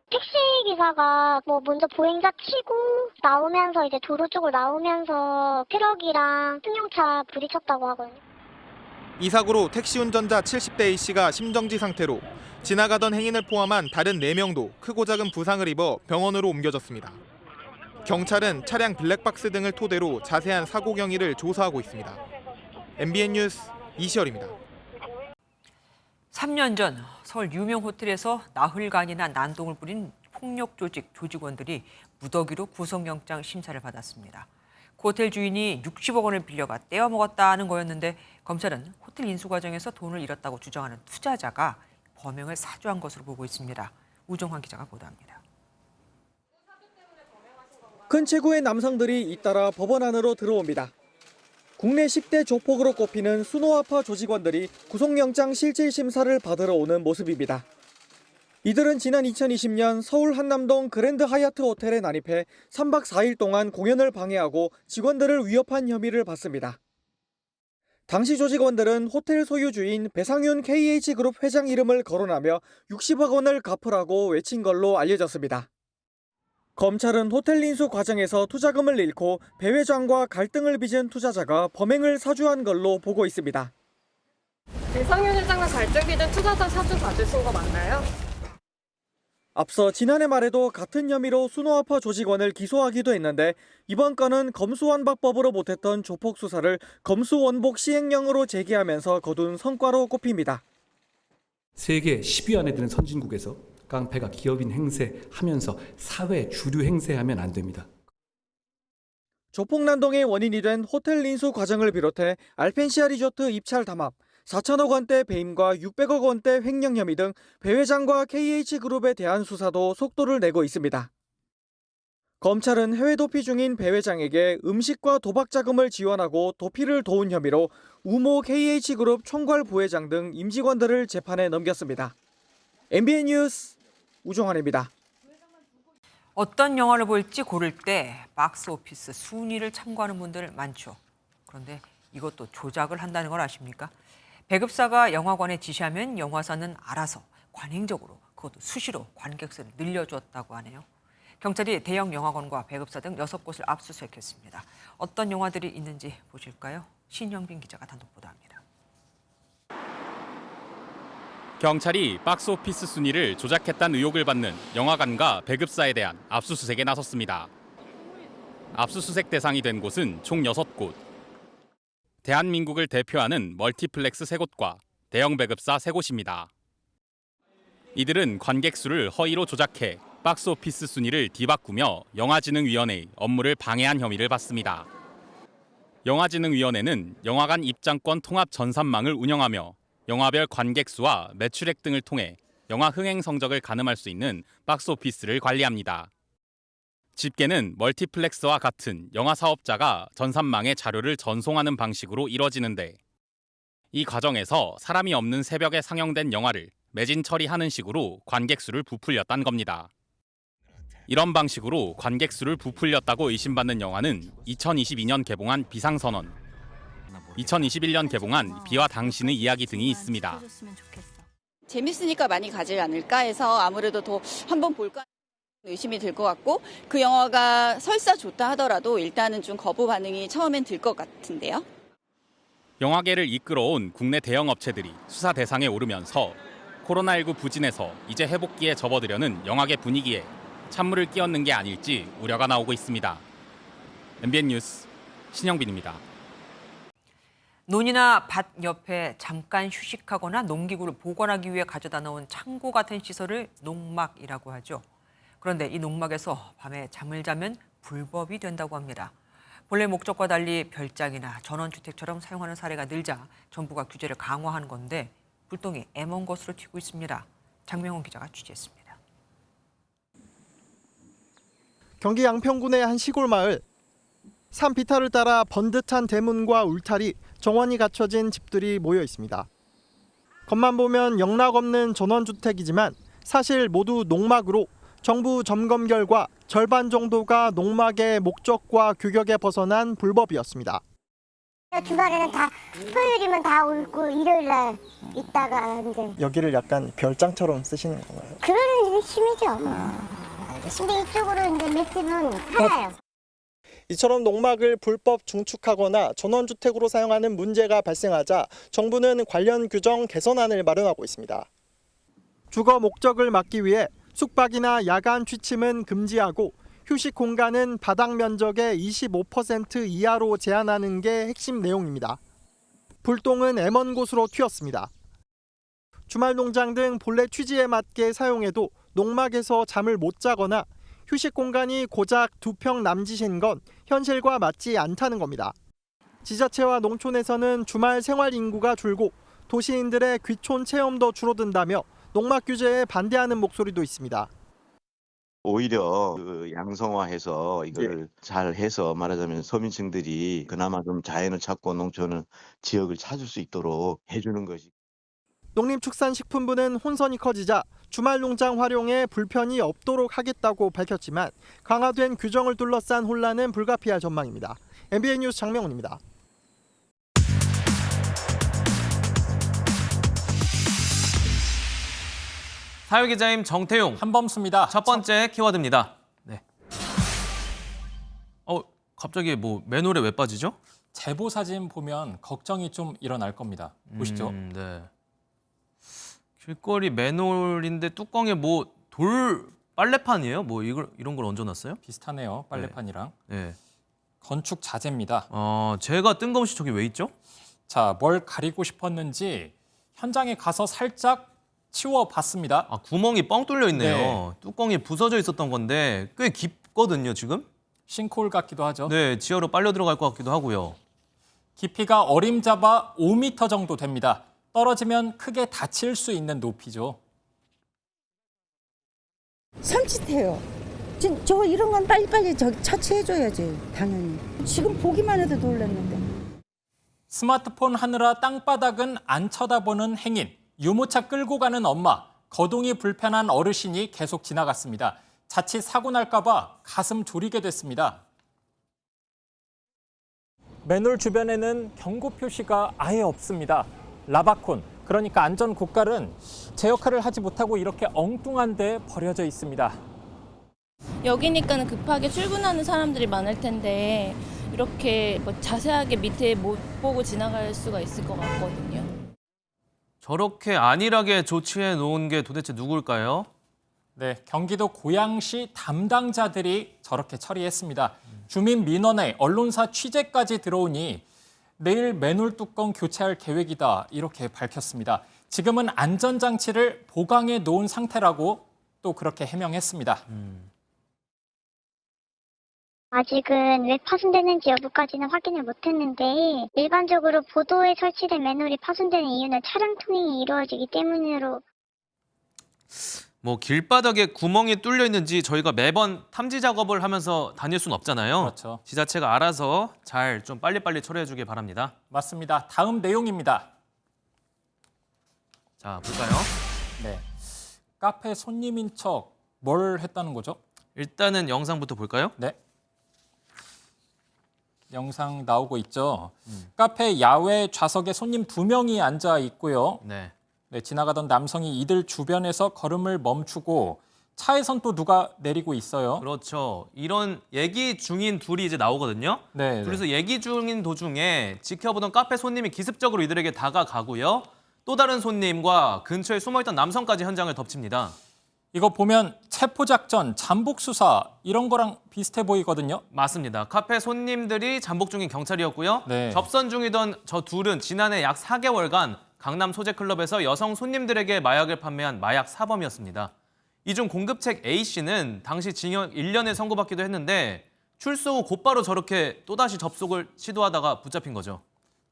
택시 기사가 먼저 보행자 치고 나오면서 이제 도로 쪽으로 나오면서 트럭이랑 승용차 부딪혔다고 하거든요. 이 사고로 택시 운전자 70대 A씨가 심정지 상태로 지나가던 행인을 포함한 다른 4명도 크고 작은 부상을 입어 병원으로 옮겨졌습니다. 경찰은 차량 블랙박스 등을 토대로 자세한 사고 경위를 조사하고 있습니다. MBN 뉴스 이시열입니다. 3년 전 서울 유명 호텔에서 나흘간이나 난동을 부린 폭력 조직 조직원들이 무더기로 구속영장 심사를 받았습니다. 그 호텔 주인이 60억 원을 빌려가 떼어먹었다는 거였는데 검찰은 호텔 인수 과정에서 돈을 잃었다고 주장하는 투자자가 범행을 사주한 것으로 보고 있습니다. 우정환 기자가 보도합니다. 큰 체구의 남성들이 잇따라 법원 안으로 들어옵니다. 국내 10대 조폭으로 꼽히는 수노아파 조직원들이 구속영장 실질 심사를 받으러 오는 모습입니다. 이들은 지난 2020년 서울 한남동 그랜드 하얏트 호텔에 난입해 3박 4일 동안 공연을 방해하고 직원들을 위협한 혐의를 받습니다. 당시 조직원들은 호텔 소유주인 배상윤 KH그룹 회장 이름을 거론하며 60억 원을 갚으라고 외친 걸로 알려졌습니다. 검찰은 호텔 인수 과정에서 투자금을 잃고 배 회장과 갈등을 빚은 투자자가 범행을 사주한 걸로 보고 있습니다. 배상윤 회장과 갈등 빚은 투자자 사주 받으신 거 맞나요? 앞서 지난해 말에도 같은 혐의로 수노아파 조직원을 기소하기도 했는데 이번 건은 검수완박법으로 못했던 조폭 수사를 검수원복 시행령으로 제기하면서 거둔 성과로 꼽힙니다. 세계 10위 안에 드는 선진국에서 깡패가 기업인 행세하면서 사회 주류 행세하면 안 됩니다. 조폭 난동의 원인이 된 호텔 인수 과정을 비롯해 알펜시아 리조트 입찰 담합, 4천억 원대 배임과 600억 원대 횡령 혐의 등 배 회장과 KH그룹에 대한 수사도 속도를 내고 있습니다. 검찰은 해외 도피 중인 배 회장에게 음식과 도박 자금을 지원하고 도피를 도운 혐의로 우모 KH그룹 총괄 부회장 등 임직원들을 재판에 넘겼습니다. MBN 뉴스 우종환입니다. 어떤 영화를 볼지 고를 때 박스오피스 순위를 참고하는 분들 많죠. 그런데 이것도 조작을 한다는 걸 아십니까? 배급사가 영화관에 지시하면 영화사는 알아서 관행적으로 그것도 수시로 관객수를 늘려줬다고 하네요. 경찰이 대형 영화관과 배급사 등 6곳을 압수수색했습니다. 어떤 영화들이 있는지 보실까요? 신영빈 기자가 단독 보도합니다. 경찰이 박스오피스 순위를 조작했다는 의혹을 받는 영화관과 배급사에 대한 압수수색에 나섰습니다. 압수수색 대상이 된 곳은 총 6곳. 대한민국을 대표하는 멀티플렉스 3곳과 대형 배급사 3곳입니다. 이들은 관객 수를 허위로 조작해 박스오피스 순위를 뒤바꾸며 영화진흥위원회의 업무를 방해한 혐의를 받습니다. 영화진흥위원회는 영화관 입장권 통합 전산망을 운영하며 영화별 관객 수와 매출액 등을 통해 영화 흥행 성적을 가늠할 수 있는 박스오피스를 관리합니다. 집계는 멀티플렉스와 같은 영화 사업자가 전산망에 자료를 전송하는 방식으로 이뤄지는데 이 과정에서 사람이 없는 새벽에 상영된 영화를 매진 처리하는 식으로 관객 수를 부풀렸다는 겁니다. 이런 방식으로 관객 수를 부풀렸다고 의심받는 영화는 2022년 개봉한 비상선언, 2021년 개봉한 비와 당신의 이야기 등이 있습니다. 재밌으니까 많이 가지 않을까 해서 아무래도 더 한번 볼까 의심이 들 것 같고 그 영화가 설사 좋다 하더라도 일단은 좀 거부 반응이 처음엔 들 것 같은데요. 영화계를 이끌어온 국내 대형 업체들이 수사 대상에 오르면서 코로나19 부진에서 이제 회복기에 접어들려는 영화계 분위기에 찬물을 끼얹는 게 아닐지 우려가 나오고 있습니다. MBN 뉴스 신영빈입니다. 논이나 밭 옆에 잠깐 휴식하거나 농기구를 보관하기 위해 가져다 놓은 창고 같은 시설을 농막이라고 하죠. 그런데 이 농막에서 밤에 잠을 자면 불법이 된다고 합니다. 본래 목적과 달리 별장이나 전원주택처럼 사용하는 사례가 늘자 정부가 규제를 강화하는 건데 불똥이 애먼 것으로 튀고 있습니다. 장명훈 기자가 취재했습니다. 경기 양평군의 한 시골 마을. 산 비탈을 따라 번듯한 대문과 울타리, 정원이 갖춰진 집들이 모여 있습니다. 겉만 보면 영락 없는 전원주택이지만 사실 모두 농막으로 정부 점검 결과 절반 정도가 농막의 목적과 규격에 벗어난 불법이었습니다. 주말에는 다 토요일이면 다 오고 일요일 날 있다가 이제 여기를 약간 별장처럼 쓰시는 건가요? 그런 힘이죠. 근데 이쪽으로 이제 몇 집은 살아요. 이처럼 농막을 불법 중축하거나 전원주택으로 사용하는 문제가 발생하자 정부는 관련 규정 개선안을 마련하고 있습니다. 주거 목적을 막기 위해 숙박이나 야간 취침은 금지하고 휴식 공간은 바닥 면적의 25% 이하로 제한하는 게 핵심 내용입니다. 불똥은 애먼 곳으로 튀었습니다. 주말 농장 등 본래 취지에 맞게 사용해도 농막에서 잠을 못 자거나 휴식 공간이 고작 2평 남짓인 건 현실과 맞지 않다는 겁니다. 지자체와 농촌에서는 주말 생활 인구가 줄고 도시인들의 귀촌 체험도 줄어든다며 농막 규제에 반대하는 목소리도 있습니다. 오히려 그 양성화해서 이걸 잘 해서 말하자면 서민층들이 그나마 좀 자연을 찾고 농촌을 지역을 찾을 수 있도록 해주는 것이. 농림축산식품부는 혼선이 커지자 주말 농장 활용에 불편이 없도록 하겠다고 밝혔지만 강화된 규정을 둘러싼 혼란은 불가피할 전망입니다. MBN 뉴스 장명훈입니다. 사회기자임 정태용, 한범수입니다. 첫 번째 키워드입니다. 네. 갑자기 뭐 맨홀에 왜 빠지죠? 제보 사진 보면 걱정이 좀 일어날 겁니다. 보시죠. 네. 길거리 맨홀인데 뚜껑에 뭐 돌 빨래판이에요? 뭐 이런 걸 얹어놨어요? 비슷하네요. 빨래판이랑. 네. 건축 자재입니다. 제가 뜬금없이 저기 왜 있죠? 자, 뭘 가리고 싶었는지 현장에 가서 살짝 치워봤습니다. 구멍이 뻥 뚫려 있네요. 네. 뚜껑이 부서져 있었던 건데 꽤 깊거든요, 지금? 싱크홀 같기도 하죠. 네, 지하로 빨려 들어갈 것 같기도 하고요. 깊이가 어림잡아 5m 정도 됩니다. 떨어지면 크게 다칠 수 있는 높이죠. 섬찟해요. 저 이런 건 빨리빨리 처치해줘야지, 당연히. 지금 보기만 해도 놀랐는데. 스마트폰 하느라 땅바닥은 안 쳐다보는 행인. 유모차 끌고 가는 엄마, 거동이 불편한 어르신이 계속 지나갔습니다. 자칫 사고 날까 봐 가슴 졸이게 됐습니다. 맨홀 주변에는 경고 표시가 아예 없습니다. 라바콘, 그러니까 안전 고깔은 제 역할을 하지 못하고 이렇게 엉뚱한 데 버려져 있습니다. 여기니까는 급하게 출근하는 사람들이 많을 텐데 이렇게 뭐 자세하게 밑에 못 보고 지나갈 수가 있을 것 같거든요. 저렇게 안일하게 조치해 놓은 게 도대체 누굴까요? 네, 경기도 고양시 담당자들이 저렇게 처리했습니다. 주민민원회, 언론사 취재까지 들어오니 내일 맨홀 뚜껑 교체할 계획이다 이렇게 밝혔습니다. 지금은 안전장치를 보강해 놓은 상태라고 또 그렇게 해명했습니다. 아직은 왜 파손되는지 여부까지는 확인을 못했는데 일반적으로 보도에 설치된 맨홀이 파손되는 이유는 차량 통행이 이루어지기 때문으로 뭐 길바닥에 구멍이 뚫려 있는지 저희가 매번 탐지 작업을 하면서 다닐 수는 없잖아요. 그렇죠. 지자체가 알아서 잘 좀 빨리빨리 처리해 주길 바랍니다. 맞습니다. 다음 내용입니다. 자, 볼까요? 네, 카페 손님인 척 뭘 했다는 거죠? 일단은 영상부터 볼까요? 네. 영상 나오고 있죠. 카페 야외 좌석에 손님 2명이 앉아 있고요. 네. 네, 지나가던 남성이 이들 주변에서 걸음을 멈추고 차에선 또 누가 내리고 있어요. 그렇죠. 이런 얘기 중인 둘이 이제 나오거든요. 네. 그래서 얘기 중인 도중에 지켜보던 카페 손님이 기습적으로 이들에게 다가가고요. 또 다른 손님과 근처에 숨어있던 남성까지 현장을 덮칩니다. 이거 보면 체포작전, 잠복수사 이런 거랑 비슷해 보이거든요. 맞습니다. 카페 손님들이 잠복 중인 경찰이었고요. 네. 접선 중이던 저 둘은 지난해 약 4개월간 강남 소재클럽에서 여성 손님들에게 마약을 판매한 마약 사범이었습니다. 이 중 공급책 A씨는 당시 징역 1년을 선고받기도 했는데 출소 후 곧바로 저렇게 또다시 접속을 시도하다가 붙잡힌 거죠.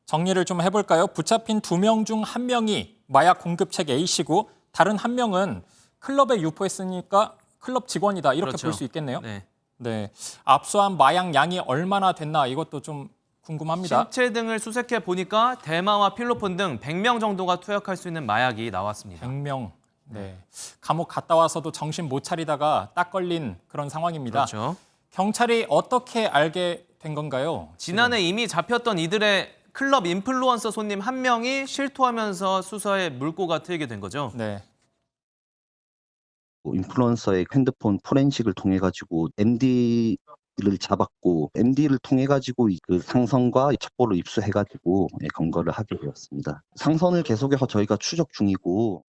정리를 좀 해볼까요? 붙잡힌 2명 중 1명이 마약 공급책 A씨고 다른 1명은 클럽에 유포했으니까 클럽 직원이다 이렇게 그렇죠. 볼 수 있겠네요. 네. 네, 압수한 마약 양이 얼마나 됐나 이것도 좀 궁금합니다. 신체 등을 수색해 보니까 대마와 필로폰 등 100명 정도가 투약할 수 있는 마약이 나왔습니다. 100명. 네. 감옥 갔다 와서도 정신 못 차리다가 딱 걸린 그런 상황입니다. 그렇죠. 경찰이 어떻게 알게 된 건가요? 지난해 이미 잡혔던 이들의 클럽 인플루언서 손님 1명이 실토하면서 수사에 물꼬가 트이게 된 거죠. 네. 인플루언서의 핸드폰 포렌식을 통해 가지고 MD를 잡았고 MD를 통해 가지고 그 상선과 첩보를 입수해 가지고 검거를 하게 되었습니다. 상선을 계속해서 저희가 추적 중이고.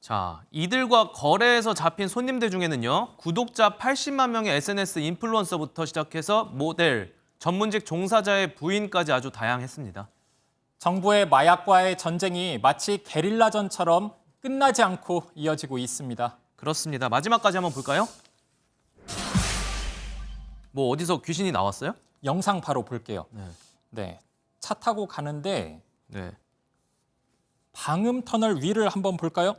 자, 이들과 거래에서 잡힌 손님들 중에는요. 구독자 80만 명의 SNS 인플루언서부터 시작해서 모델, 전문직 종사자의 부인까지 아주 다양했습니다. 정부의 마약과의 전쟁이 마치 게릴라전처럼 끝나지 않고 이어지고 있습니다. 그렇습니다. 마지막까지 한번 볼까요? 뭐 어디서 귀신이 나왔어요? 영상 바로 볼게요. 네. 네, 차 타고 가는데 네. 방음 터널 위를 한번 볼까요?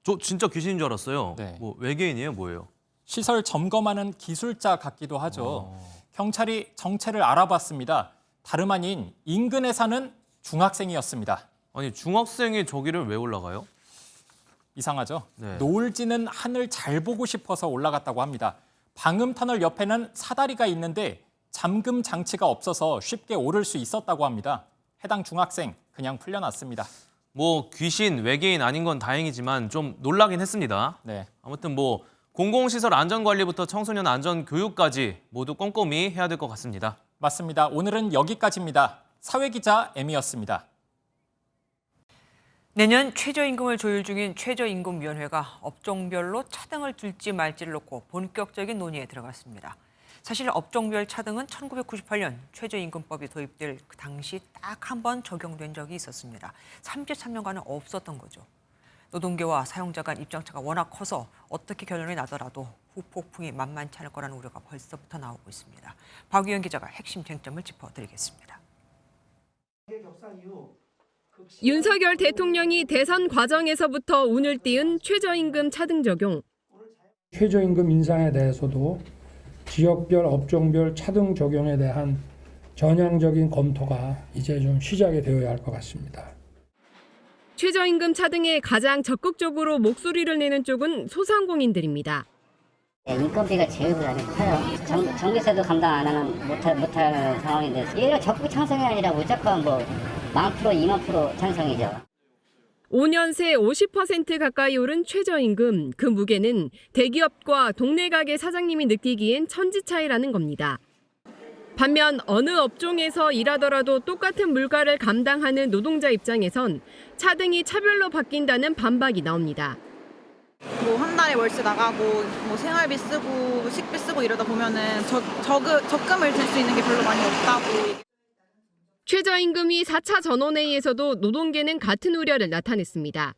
저 진짜 귀신인 줄 알았어요. 네. 뭐 외계인이에요, 뭐예요? 시설 점검하는 기술자 같기도 하죠. 경찰이 정체를 알아봤습니다. 다름 아닌 인근에 사는 중학생이었습니다. 아니, 중학생이 저기를 왜 올라가요? 이상하죠? 네. 노을 지는 하늘 잘 보고 싶어서 올라갔다고 합니다. 방음 터널 옆에는 사다리가 있는데 잠금 장치가 없어서 쉽게 오를 수 있었다고 합니다. 해당 중학생 그냥 풀려났습니다. 뭐 귀신, 외계인 아닌 건 다행이지만 좀 놀라긴 했습니다. 네. 아무튼 뭐 공공시설 안전관리부터 청소년 안전교육까지 모두 꼼꼼히 해야 될 것 같습니다. 맞습니다. 오늘은 여기까지입니다. 사회기자 M이었습니다. 내년 최저임금을 조율 중인 최저임금위원회가 업종별로 차등을 둘지 말지를 놓고 본격적인 논의에 들어갔습니다. 사실 업종별 차등은 1998년 최저임금법이 도입될 그 당시 딱 한 번 적용된 적이 있었습니다. 33년간은 없었던 거죠. 노동계와 사용자 간 입장차가 워낙 커서 어떻게 결론이 나더라도 후폭풍이 만만치 않을 거라는 우려가 벌써부터 나오고 있습니다. 박유연 기자가 핵심 쟁점을 짚어드리겠습니다. 윤석열 대통령이 대선 과정에서부터 운을 띄운 최저임금 차등 적용. 최저임금 인상에 대해서도 지역별, 업종별 차등 적용에 대한 전향적인 검토가 이제 좀 시작이 되어야 할 것 같습니다. 최저임금 차등에 가장 적극적으로 목소리를 내는 쪽은 소상공인들입니다. 인건비가 제일 커요. 전기세도 감당 안 하는 못하는 상황인데 얘가 적극 찬성이 아니라 무조건 뭐 10%, 2만% 찬성이죠. 5년 새 50% 가까이 오른 최저임금, 그 무게는 대기업과 동네 가게 사장님이 느끼기엔 천지차이라는 겁니다. 반면 어느 업종에서 일하더라도 똑같은 물가를 감당하는 노동자 입장에선 차등이 차별로 바뀐다는 반박이 나옵니다. 뭐 한 달에 월세 나가고 뭐 생활비 쓰고 식비 쓰고 이러다 보면은 적금을 들 수 있는 게 별로 많이 없다고. 최저임금이 4차 전원회의에서도 노동계는 같은 우려를 나타냈습니다.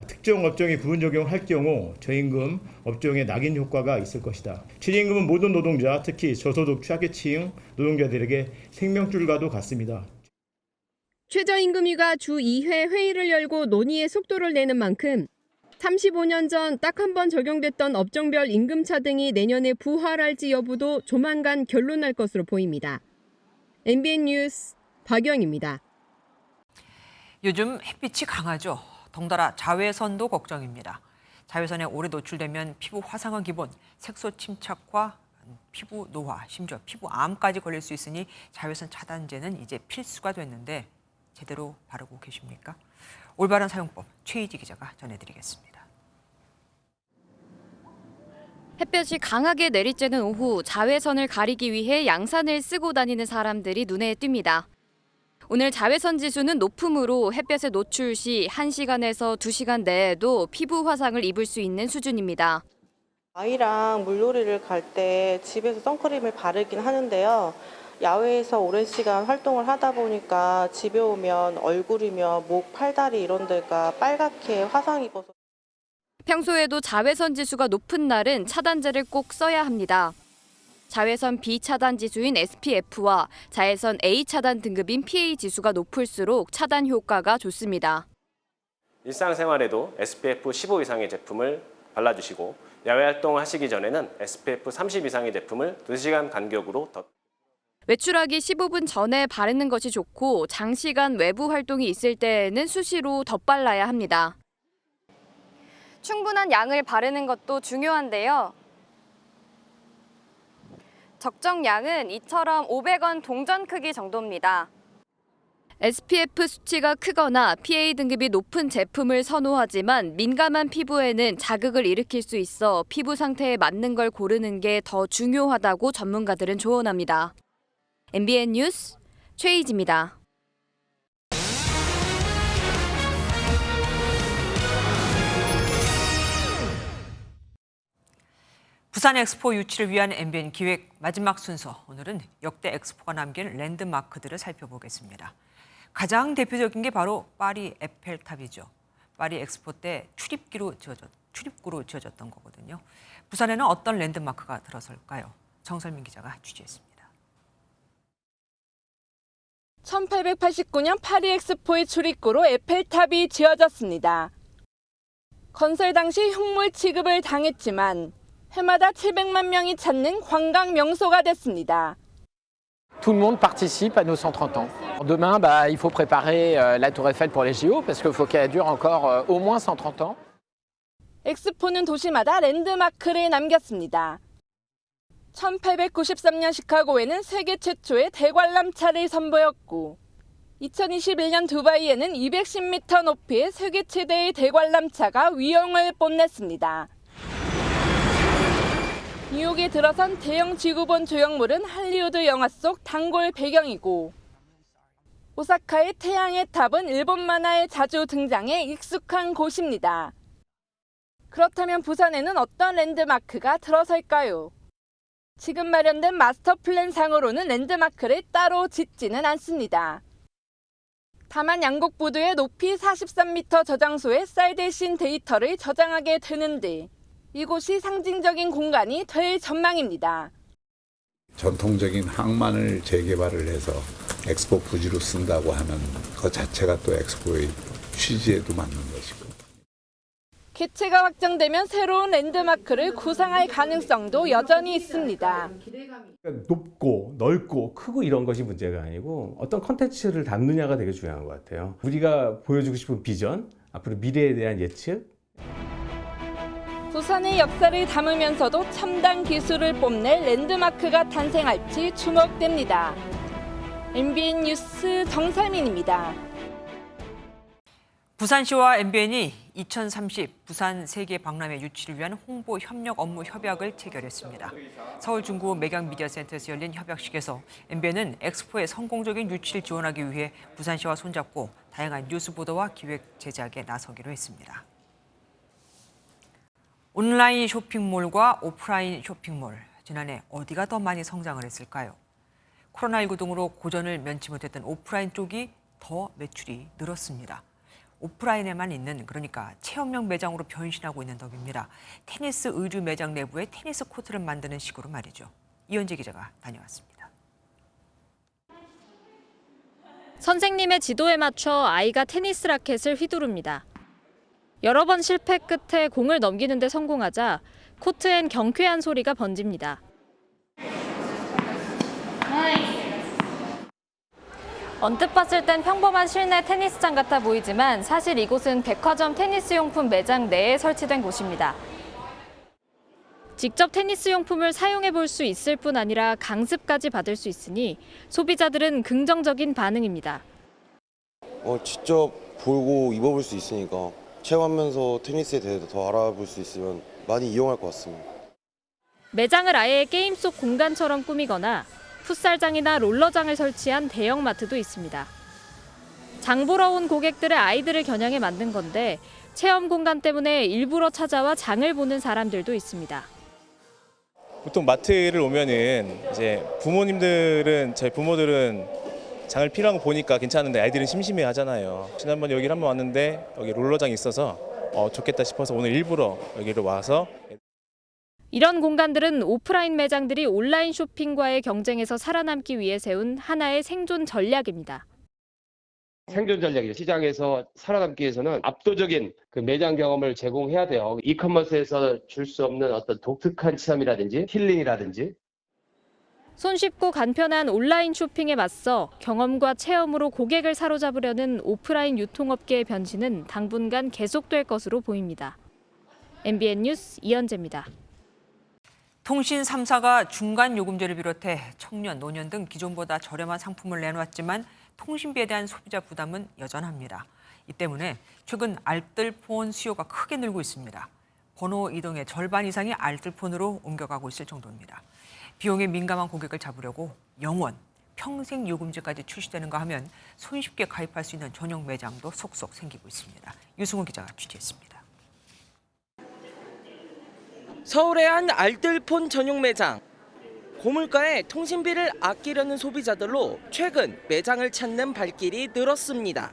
특정 업종에 부분 적용할 경우 저임금 업종에 낙인 효과가 있을 것이다. 최저임금은 모든 노동자, 특히 저소득 취약계층 노동자들에게 생명줄과도 같습니다. 최저임금위가 주 2회 회의를 열고 논의의 속도를 내는 만큼 35년 전 딱 한 번 적용됐던 업종별 임금 차등이 내년에 부활할지 여부도 조만간 결론날 것으로 보입니다. MBN 뉴스 박영입니다. 요즘 햇빛이 강하죠. 덩달아 자외선도 걱정입니다. 자외선에 오래 노출되면 피부 화상은 기본, 색소 침착과 피부 노화, 심지어 피부암까지 걸릴 수 있으니 자외선 차단제는 이제 필수가 됐는데 제대로 바르고 계십니까? 올바른 사용법 최희지 기자가 전해드리겠습니다. 햇볕이 강하게 내리쬐는 오후 자외선을 가리기 위해 양산을 쓰고 다니는 사람들이 눈에 띕니다. 오늘 자외선 지수는 높음으로 햇볕에 노출 시 1시간에서 2시간 내에도 피부 화상을 입을 수 있는 수준입니다. 아이랑 물놀이를 갈 때 집에서 선크림을 바르긴 하는데요. 야외에서 오랜 시간 활동을 하다 보니까 집에 오면 얼굴이며 목, 팔다리 이런 데가 빨갛게 화상 입어서. 평소에도 자외선 지수가 높은 날은 차단제를 꼭 써야 합니다. 자외선 B 차단 지수인 SPF와 자외선 A 차단 등급인 PA 지수가 높을수록 차단 효과가 좋습니다. 일상생활에도 SPF 15 이상의 제품을 발라주시고 야외 활동을 하시기 전에는 SPF 30 이상의 제품을 2시간 간격으로 외출하기 15분 전에 바르는 것이 좋고 장시간 외부 활동이 있을 때에는 수시로 덧발라야 합니다. 충분한 양을 바르는 것도 중요한데요. 적정 양은 이처럼 500원 동전 크기 정도입니다. SPF 수치가 크거나 PA 등급이 높은 제품을 선호하지만 민감한 피부에는 자극을 일으킬 수 있어 피부 상태에 맞는 걸 고르는 게 더 중요하다고 전문가들은 조언합니다. MBN 뉴스 최희지입니다. 부산 엑스포 유치를 위한 MBN 기획 마지막 순서. 오늘은 역대 엑스포가 남긴 랜드마크들을 살펴보겠습니다. 가장 대표적인 게 바로 파리 에펠탑이죠. 파리 엑스포 때 출입구로 지어졌던 거거든요. 부산에는 어떤 랜드마크가 들어설까요? 정설민 기자가 취재했습니다. 1889년 파리 엑스포의 출입구로 에펠탑이 지어졌습니다. 건설 당시 흉물 취급을 당했지만 해마다 700만 명이 찾는 관광 명소가 됐습니다. Tout le monde participe à nos 130 ans. Demain, il faut préparer la Tour Eiffel pour les JO parce qu'il faut qu'elle dure encore au moins 130 ans. 엑스포는 도시마다 랜드마크를 남겼습니다. 1893년 시카고에는 세계 최초의 대관람차를 선보였고 2021년 두바이에는 210m 높이의 세계 최대의 대관람차가 위용을 뽐냈습니다. 뉴욕에 들어선 대형 지구본 조형물은 할리우드 영화 속 단골 배경이고 오사카의 태양의 탑은 일본 만화에 자주 등장해 익숙한 곳입니다. 그렇다면 부산에는 어떤 랜드마크가 들어설까요? 지금 마련된 마스터 플랜 상으로는 랜드마크를 따로 짓지는 않습니다. 다만 양국 모두의 높이 43m 저장소에 쌀 대신 데이터를 저장하게 되는데 이곳이 상징적인 공간이 될 전망입니다. 전통적인 항만을 재개발을 해서 엑스포 부지로 쓴다고 하는 것 자체가 또 엑스포의 취지에도 맞는 것이고. 개최가 확정되면 새로운 랜드마크를 구상할 가능성도 여전히 있습니다. 높고 넓고 크고 이런 것이 문제가 아니고 어떤 컨텐츠를 담느냐가 되게 중요한 것 같아요. 우리가 보여주고 싶은 비전, 앞으로 미래에 대한 예측. 부산의 역사를 담으면서도 첨단 기술을 뽐낼 랜드마크가 탄생할지 주목됩니다. MBN 뉴스 정설민입니다. 부산시와 MBN이 2030 부산 세계 박람회 유치를 위한 홍보 협력 업무 협약을 체결했습니다. 서울 중구 매경미디어센터에서 열린 협약식에서 MBN은 엑스포의 성공적인 유치를 지원하기 위해 부산시와 손잡고 다양한 뉴스 보도와 기획 제작에 나서기로 했습니다. 온라인 쇼핑몰과 오프라인 쇼핑몰, 지난해 어디가 더 많이 성장을 했을까요? 코로나19 등으로 고전을 면치 못했던 오프라인 쪽이 더 매출이 늘었습니다. 오프라인에만 있는, 그러니까 체험형 매장으로 변신하고 있는 덕입니다. 테니스 의류 매장 내부에 테니스 코트를 만드는 식으로 말이죠. 이현재 기자가 다녀왔습니다. 선생님의 지도에 맞춰 아이가 테니스 라켓을 휘두릅니다. 여러 번 실패 끝에 공을 넘기는 데 성공하자 코트엔 경쾌한 소리가 번집니다. 언뜻 봤을 땐 평범한 실내 테니스장 같아 보이지만 사실 이곳은 백화점 테니스 용품 매장 내에 설치된 곳입니다. 직접 테니스 용품을 사용해 볼 수 있을 뿐 아니라 강습까지 받을 수 있으니 소비자들은 긍정적인 반응입니다. 직접 보고 입어볼 수 있으니까 체험하면서 테니스에 대해서 더 알아볼 수 있으면 많이 이용할 것 같습니다. 매장을 아예 게임 속 공간처럼 꾸미거나 풋살장이나 롤러장을 설치한 대형마트도 있습니다. 장 보러 온 고객들의 아이들을 겨냥해 만든 건데 체험 공간 때문에 일부러 찾아와 장을 보는 사람들도 있습니다. 보통 마트를 오면은 이제 저희 부모들은 장을 필요한 거 보니까 괜찮은데 아이들은 심심해 하잖아요. 지난번 여기를 한번 왔는데 여기 롤러장이 있어서 좋겠다 싶어서 오늘 일부러 여기로 와서. 이런 공간들은 오프라인 매장들이 온라인 쇼핑과의 경쟁에서 살아남기 위해 세운 하나의 생존 전략입니다. 생존 전략이죠. 시장에서 살아남기 위해서는 압도적인 그 매장 경험을 제공해야 돼요. 이커머스에서 줄 수 없는 어떤 독특한 체험이라든지 힐링이라든지. 손쉽고 간편한 온라인 쇼핑에 맞서 경험과 체험으로 고객을 사로잡으려는 오프라인 유통업계의 변신은 당분간 계속될 것으로 보입니다. MBN 뉴스 이현재입니다. 통신 3사가 중간 요금제를 비롯해 청년, 노년 등 기존보다 저렴한 상품을 내놓았지만 통신비에 대한 소비자 부담은 여전합니다. 이 때문에 최근 알뜰폰 수요가 크게 늘고 있습니다. 번호 이동의 절반 이상이 알뜰폰으로 옮겨가고 있을 정도입니다. 비용에 민감한 고객을 잡으려고 영원, 평생 요금제까지 출시되는가 하면 손쉽게 가입할 수 있는 전용 매장도 속속 생기고 있습니다. 유승호 기자가 취재했습니다. 서울의 한 알뜰폰 전용 매장. 고물가에 통신비를 아끼려는 소비자들로 최근 매장을 찾는 발길이 늘었습니다.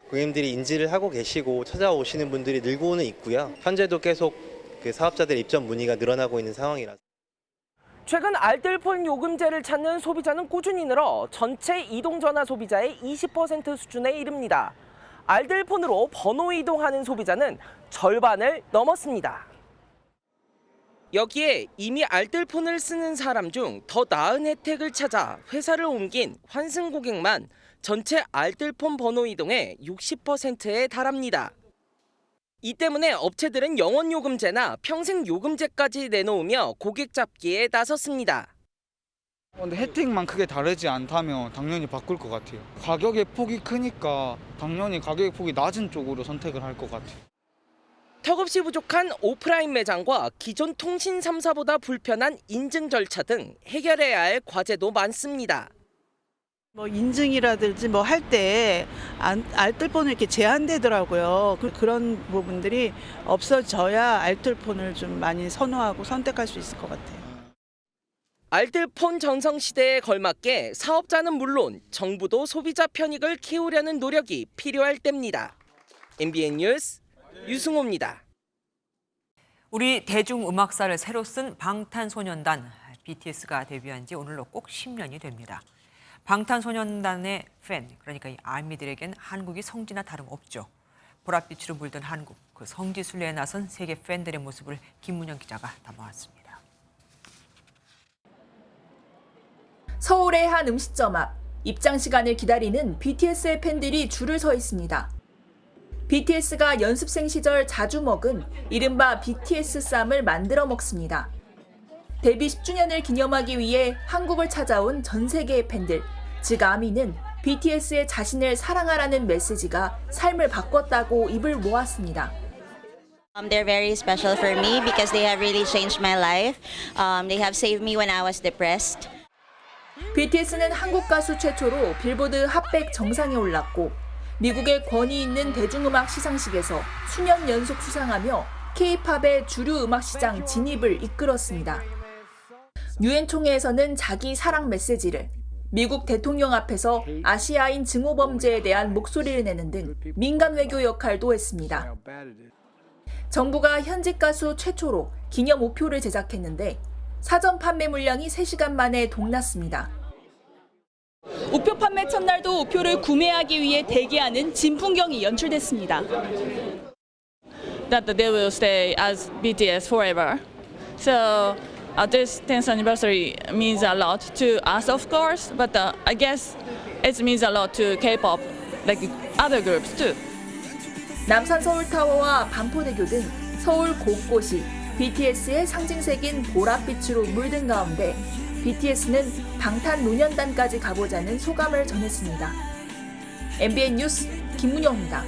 고객님들이 인지를 하고 계시고 찾아오시는 분들이 늘고는 있고요. 현재도 계속 그 사업자들의 입점 문의가 늘어나고 있는 상황이라서. 최근 알뜰폰 요금제를 찾는 소비자는 꾸준히 늘어 전체 이동전화 소비자의 20% 수준에 이릅니다. 알뜰폰으로 번호 이동하는 소비자는 절반을 넘었습니다. 여기에 이미 알뜰폰을 쓰는 사람 중 더 나은 혜택을 찾아 회사를 옮긴 환승 고객만 전체 알뜰폰 번호 이동의 60%에 달합니다. 이 때문에 업체들은 영원 요금제나 평생 요금제까지 내놓으며 고객 잡기에 나섰습니다. 근데 혜택만 크게 다르지 않다면 당연히 바꿀 것 같아요. 가격의 폭이 크니까 당연히 가격의 폭이 낮은 쪽으로 선택을 할 것 같아요. 턱없이 부족한 오프라인 매장과 기존 통신 3사보다 불편한 인증 절차 등 해결해야 할 과제도 많습니다. 인증이라든지 할 때 알뜰폰을 이렇게 제한되더라고요. 그런 부분들이 없어져야 알뜰폰을 좀 많이 선호하고 선택할 수 있을 것 같아요. 알뜰폰 전성 시대에 걸맞게 사업자는 물론 정부도 소비자 편익을 키우려는 노력이 필요할 때입니다. MBN 뉴스 유승호입니다. 우리 대중음악사를 새로 쓴 방탄소년단 BTS가 데뷔한 지 오늘로 꼭 10년이 됩니다. 방탄소년단의 팬, 그러니까 이 아미들에겐 한국이 성지나 다름없죠. 보랏빛으로 물든 한국, 그 성지 순례에 나선 세계 팬들의 모습을 김문영 기자가 담아왔습니다. 서울의 한 음식점 앞, 입장 시간을 기다리는 BTS의 팬들이 줄을 서 있습니다. BTS가 연습생 시절 자주 먹은 이른바 BTS 쌈을 만들어 먹습니다. 데뷔 10주년을 기념하기 위해 한국을 찾아온 전 세계의 팬들, 즉 아미는 BTS의 자신을 사랑하라는 메시지가 삶을 바꿨다고 입을 모았습니다. They're very special for me because they have really changed my life. They have saved me when I was depressed. BTS는 한국 가수 최초로 빌보드 핫100 정상에 올랐고 미국의 권위 있는 대중음악 시상식에서 수년 연속 수상하며 K-팝의 주류 음악 시장 진입을 이끌었습니다. 유엔 총회에서는 자기 사랑 메시지를, 미국 대통령 앞에서 아시아인 증오 범죄에 대한 목소리를 내는 등 민간 외교 역할도 했습니다. 정부가 현직 가수 최초로 기념 우표를 제작했는데 사전 판매 물량이 3시간 만에 동났습니다. 우표 판매 첫날도 우표를 구매하기 위해 대기하는 진풍경이 연출됐습니다. That they will stay as BTS forever. So this 10th anniversary means a lot to us, of course, but I guess it means a lot to K-pop, like other groups too. 남산 서울타워와 반포대교 등 서울 곳곳이 BTS의 상징색인 보랏빛으로 물든 가운데 BTS는 방탄소년단까지 가보자는 소감을 전했습니다. MBN 뉴스 김문영입니다.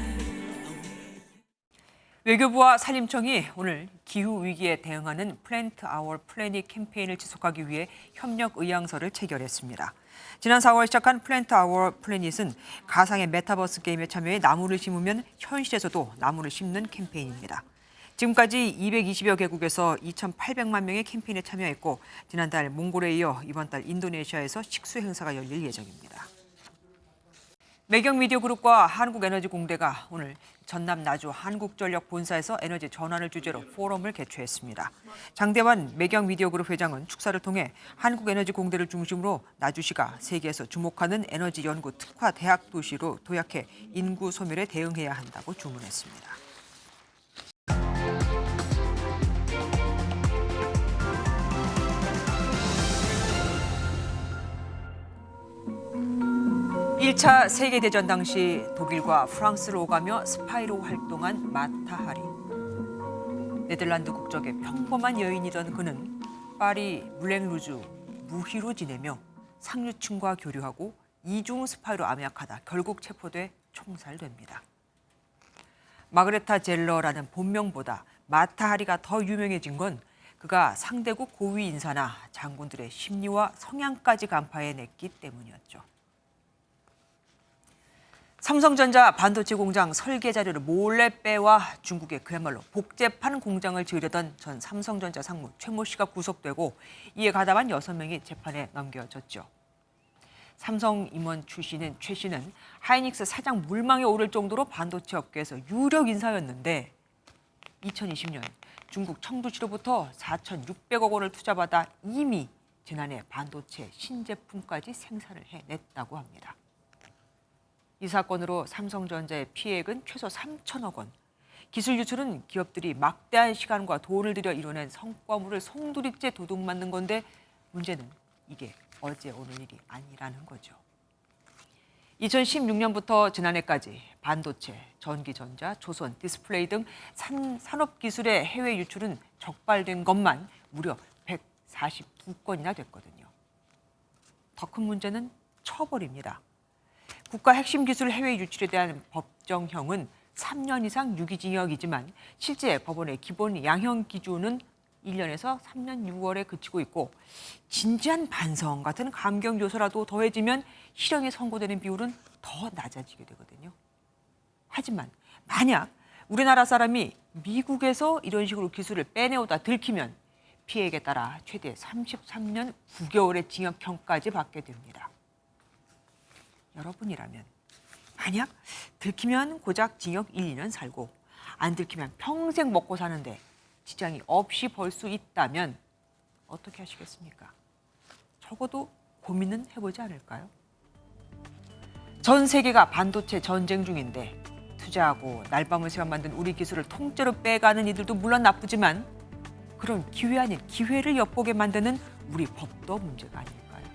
외교부와 산림청이 오늘 기후위기에 대응하는 플랜트 아워 플래닛 캠페인을 지속하기 위해 협력 의향서를 체결했습니다. 지난 4월 시작한 플랜트 아워 플래닛은 가상의 메타버스 게임에 참여해 나무를 심으면 현실에서도 나무를 심는 캠페인입니다. 지금까지 220여 개국에서 2,800만 명의 캠페인에 참여했고 지난달 몽골에 이어 이번 달 인도네시아에서 식수 행사가 열릴 예정입니다. 매경미디어그룹과 한국에너지공대가 오늘 전남 나주 한국전력본사에서 에너지 전환을 주제로 포럼을 개최했습니다. 장대환 매경미디어그룹 회장은 축사를 통해 한국에너지공대를 중심으로 나주시가 세계에서 주목하는 에너지 연구 특화 대학 도시로 도약해 인구 소멸에 대응해야 한다고 주문했습니다. 일 차 세계대전 당시 독일과 프랑스를 오가며 스파이로 활동한 마타 하리. 네덜란드 국적의 평범한 여인이던 그는 파리 물랭루즈 무희로 지내며 상류층과 교류하고 이중 스파이로 암약하다 결국 체포돼 총살됩니다. 마그레타 젤러라는 본명보다 마타 하리가 더 유명해진 건 그가 상대국 고위 인사나 장군들의 심리와 성향까지 간파해냈기 때문이었죠. 삼성전자 반도체 공장 설계 자료를 몰래 빼와 중국에 그야말로 복제판 공장을 지으려던 전 삼성전자 상무 최모 씨가 구속되고 이에 가담한 6명이 재판에 넘겨졌죠. 삼성 임원 출신인 최 씨는 하이닉스 사장 물망에 오를 정도로 반도체 업계에서 유력 인사였는데 2020년 중국 청두시로부터 4,600억 원을 투자받아 이미 지난해 반도체 신제품까지 생산을 해냈다고 합니다. 이 사건으로 삼성전자의 피해액은 최소 3천억 원. 기술 유출은 기업들이 막대한 시간과 돈을 들여 이뤄낸 성과물을 송두리째 도둑맞는 건데 문제는 이게 어제 오늘 일이 아니라는 거죠. 2016년부터 지난해까지 반도체, 전기전자, 조선, 디스플레이 등 산업기술의 해외 유출은 적발된 것만 무려 142건이나 됐거든요. 더 큰 문제는 처벌입니다. 국가 핵심 기술 해외 유출에 대한 법정형은 3년 이상 유기징역이지만 실제 법원의 기본 양형 기준은 1년에서 3년 6월에 그치고 있고 진지한 반성 같은 감경 요소라도 더해지면 실형이 선고되는 비율은 더 낮아지게 되거든요. 하지만 만약 우리나라 사람이 미국에서 이런 식으로 기술을 빼내오다 들키면 피해액에 따라 최대 33년 9개월의 징역형까지 받게 됩니다. 여러분이라면 만약 들키면 고작 징역 1, 2년 살고 안 들키면 평생 먹고 사는데 지장이 없이 벌 수 있다면 어떻게 하시겠습니까? 적어도 고민은 해보지 않을까요? 전 세계가 반도체 전쟁 중인데 투자하고 날밤을 새워 만든 우리 기술을 통째로 빼가는 이들도 물론 나쁘지만 그런 기회 아닌 기회를 엿보게 만드는 우리 법도 문제가 아닐까요?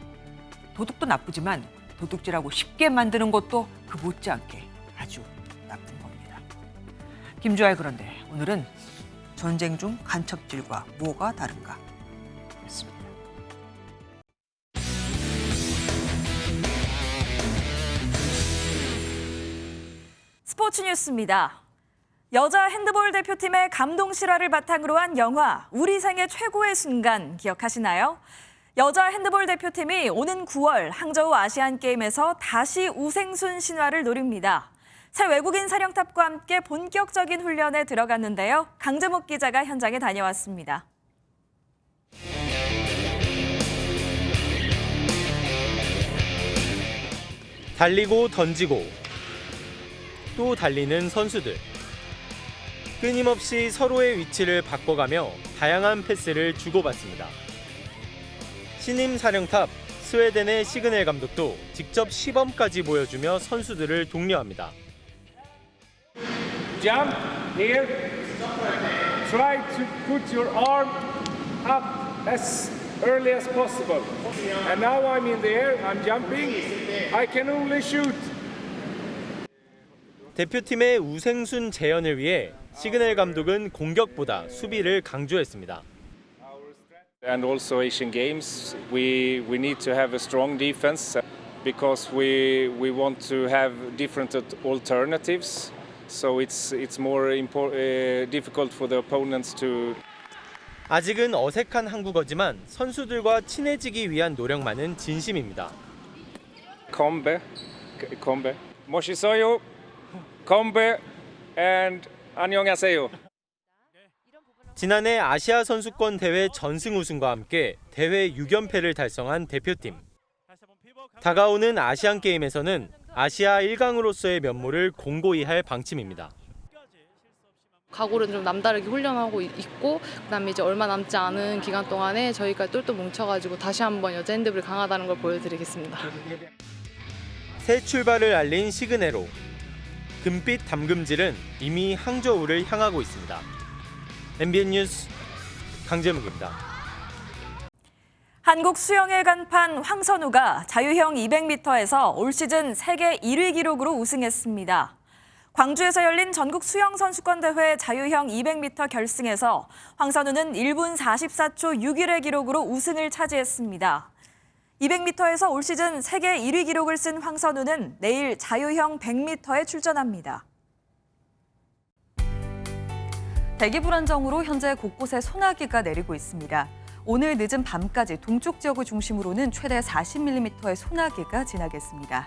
도둑도 나쁘지만 도둑질하고 쉽게 만드는 것도 그 못지않게 아주 나쁜 겁니다. 김주아의 그런데 오늘은 전쟁 중 간첩질과 뭐가 다른가? 였습니다. 스포츠 뉴스입니다. 여자 핸드볼 대표팀의 감동 실화를 바탕으로 한 영화 우리 생애 최고의 순간 기억하시나요? 여자 핸드볼 대표팀이 오는 9월 항저우 아시안게임에서 다시 우생순 신화를 노립니다. 새 외국인 사령탑과 함께 본격적인 훈련에 들어갔는데요. 강재목 기자가 현장에 다녀왔습니다. 달리고 던지고 또 달리는 선수들. 끊임없이 서로의 위치를 바꿔가며 다양한 패스를 주고받습니다. 신임 사령탑 스웨덴의 시그넬 감독도 직접 시범까지 보여주며 선수들을 독려합니다. Jump here. Try to put your arm up as early as possible. And now I'm in the air. I'm jumping. I can only shoot. 대표팀의 우생순 재현을 위해 시그넬 감독은 공격보다 수비를 강조했습니다. And also Asian Games, we need to have a strong defense because we want to have different alternatives. So it's more difficult for the opponents to. 아직은 어색한 한국어지만 선수들과 친해지기 위한 노력만은 진심입니다. Kombe, Moshisoyo, Kombe, and 안녕하세요. 지난해 아시아 선수권 대회 전승 우승과 함께 대회 6연패를 달성한 대표팀. 다가오는 아시안 게임에서는 아시아 1강으로서의 면모를 공고히 할 방침입니다. 각오를 좀 남다르게 훈련하고 있고, 그다음에 이제 얼마 남지 않은 기간 동안에 저희가 똘똘 뭉쳐가지고 다시 한번 여자 핸드볼이 강하다는 걸 보여드리겠습니다. 새 출발을 알린 시그네로. 금빛 담금질은 이미 항저우를 향하고 있습니다. MBN 뉴스 강재묵입니다. 한국 수영의 간판 황선우가 자유형 200m에서 올 시즌 세계 1위 기록으로 우승했습니다. 광주에서 열린 전국 수영 선수권 대회 자유형 200m 결승에서 황선우는 1분 44초 6일의 기록으로 우승을 차지했습니다. 200m에서 올 시즌 세계 1위 기록을 쓴 황선우는 내일 자유형 100m에 출전합니다. 대기 불안정으로 현재 곳곳에 소나기가 내리고 있습니다. 오늘 늦은 밤까지 동쪽 지역을 중심으로는 최대 40mm의 소나기가 지나겠습니다.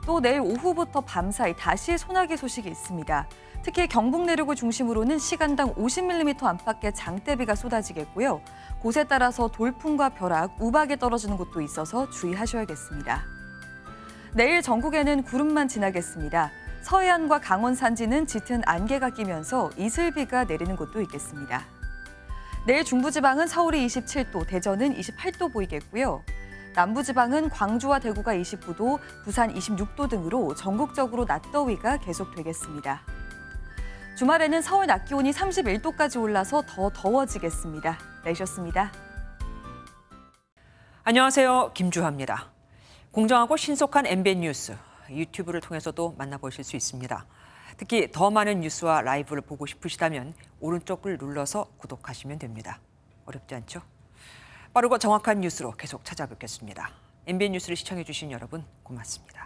또 내일 오후부터 밤사이 다시 소나기 소식이 있습니다. 특히 경북 내륙을 중심으로는 시간당 50mm 안팎의 장대비가 쏟아지겠고요. 곳에 따라서 돌풍과 벼락, 우박이 떨어지는 곳도 있어서 주의하셔야겠습니다. 내일 전국에는 구름만 지나겠습니다. 서해안과 강원 산지는 짙은 안개가 끼면서 이슬비가 내리는 곳도 있겠습니다. 내일 중부지방은 서울이 27도, 대전은 28도 보이겠고요. 남부지방은 광주와 대구가 29도, 부산 26도 등으로 전국적으로 낮더위가 계속되겠습니다. 주말에는 서울 낮 기온이 31도까지 올라서 더 더워지겠습니다. 내셨습니다. 안녕하세요. 김주하입니다. 공정하고 신속한 MBN 뉴스, 유튜브를 통해서도 만나보실 수 있습니다. 특히 더 많은 뉴스와 라이브를 보고 싶으시다면 오른쪽을 눌러서 구독하시면 됩니다. 어렵지 않죠? 빠르고 정확한 뉴스로 계속 찾아뵙겠습니다. MBN 뉴스를 시청해 주신 여러분 고맙습니다.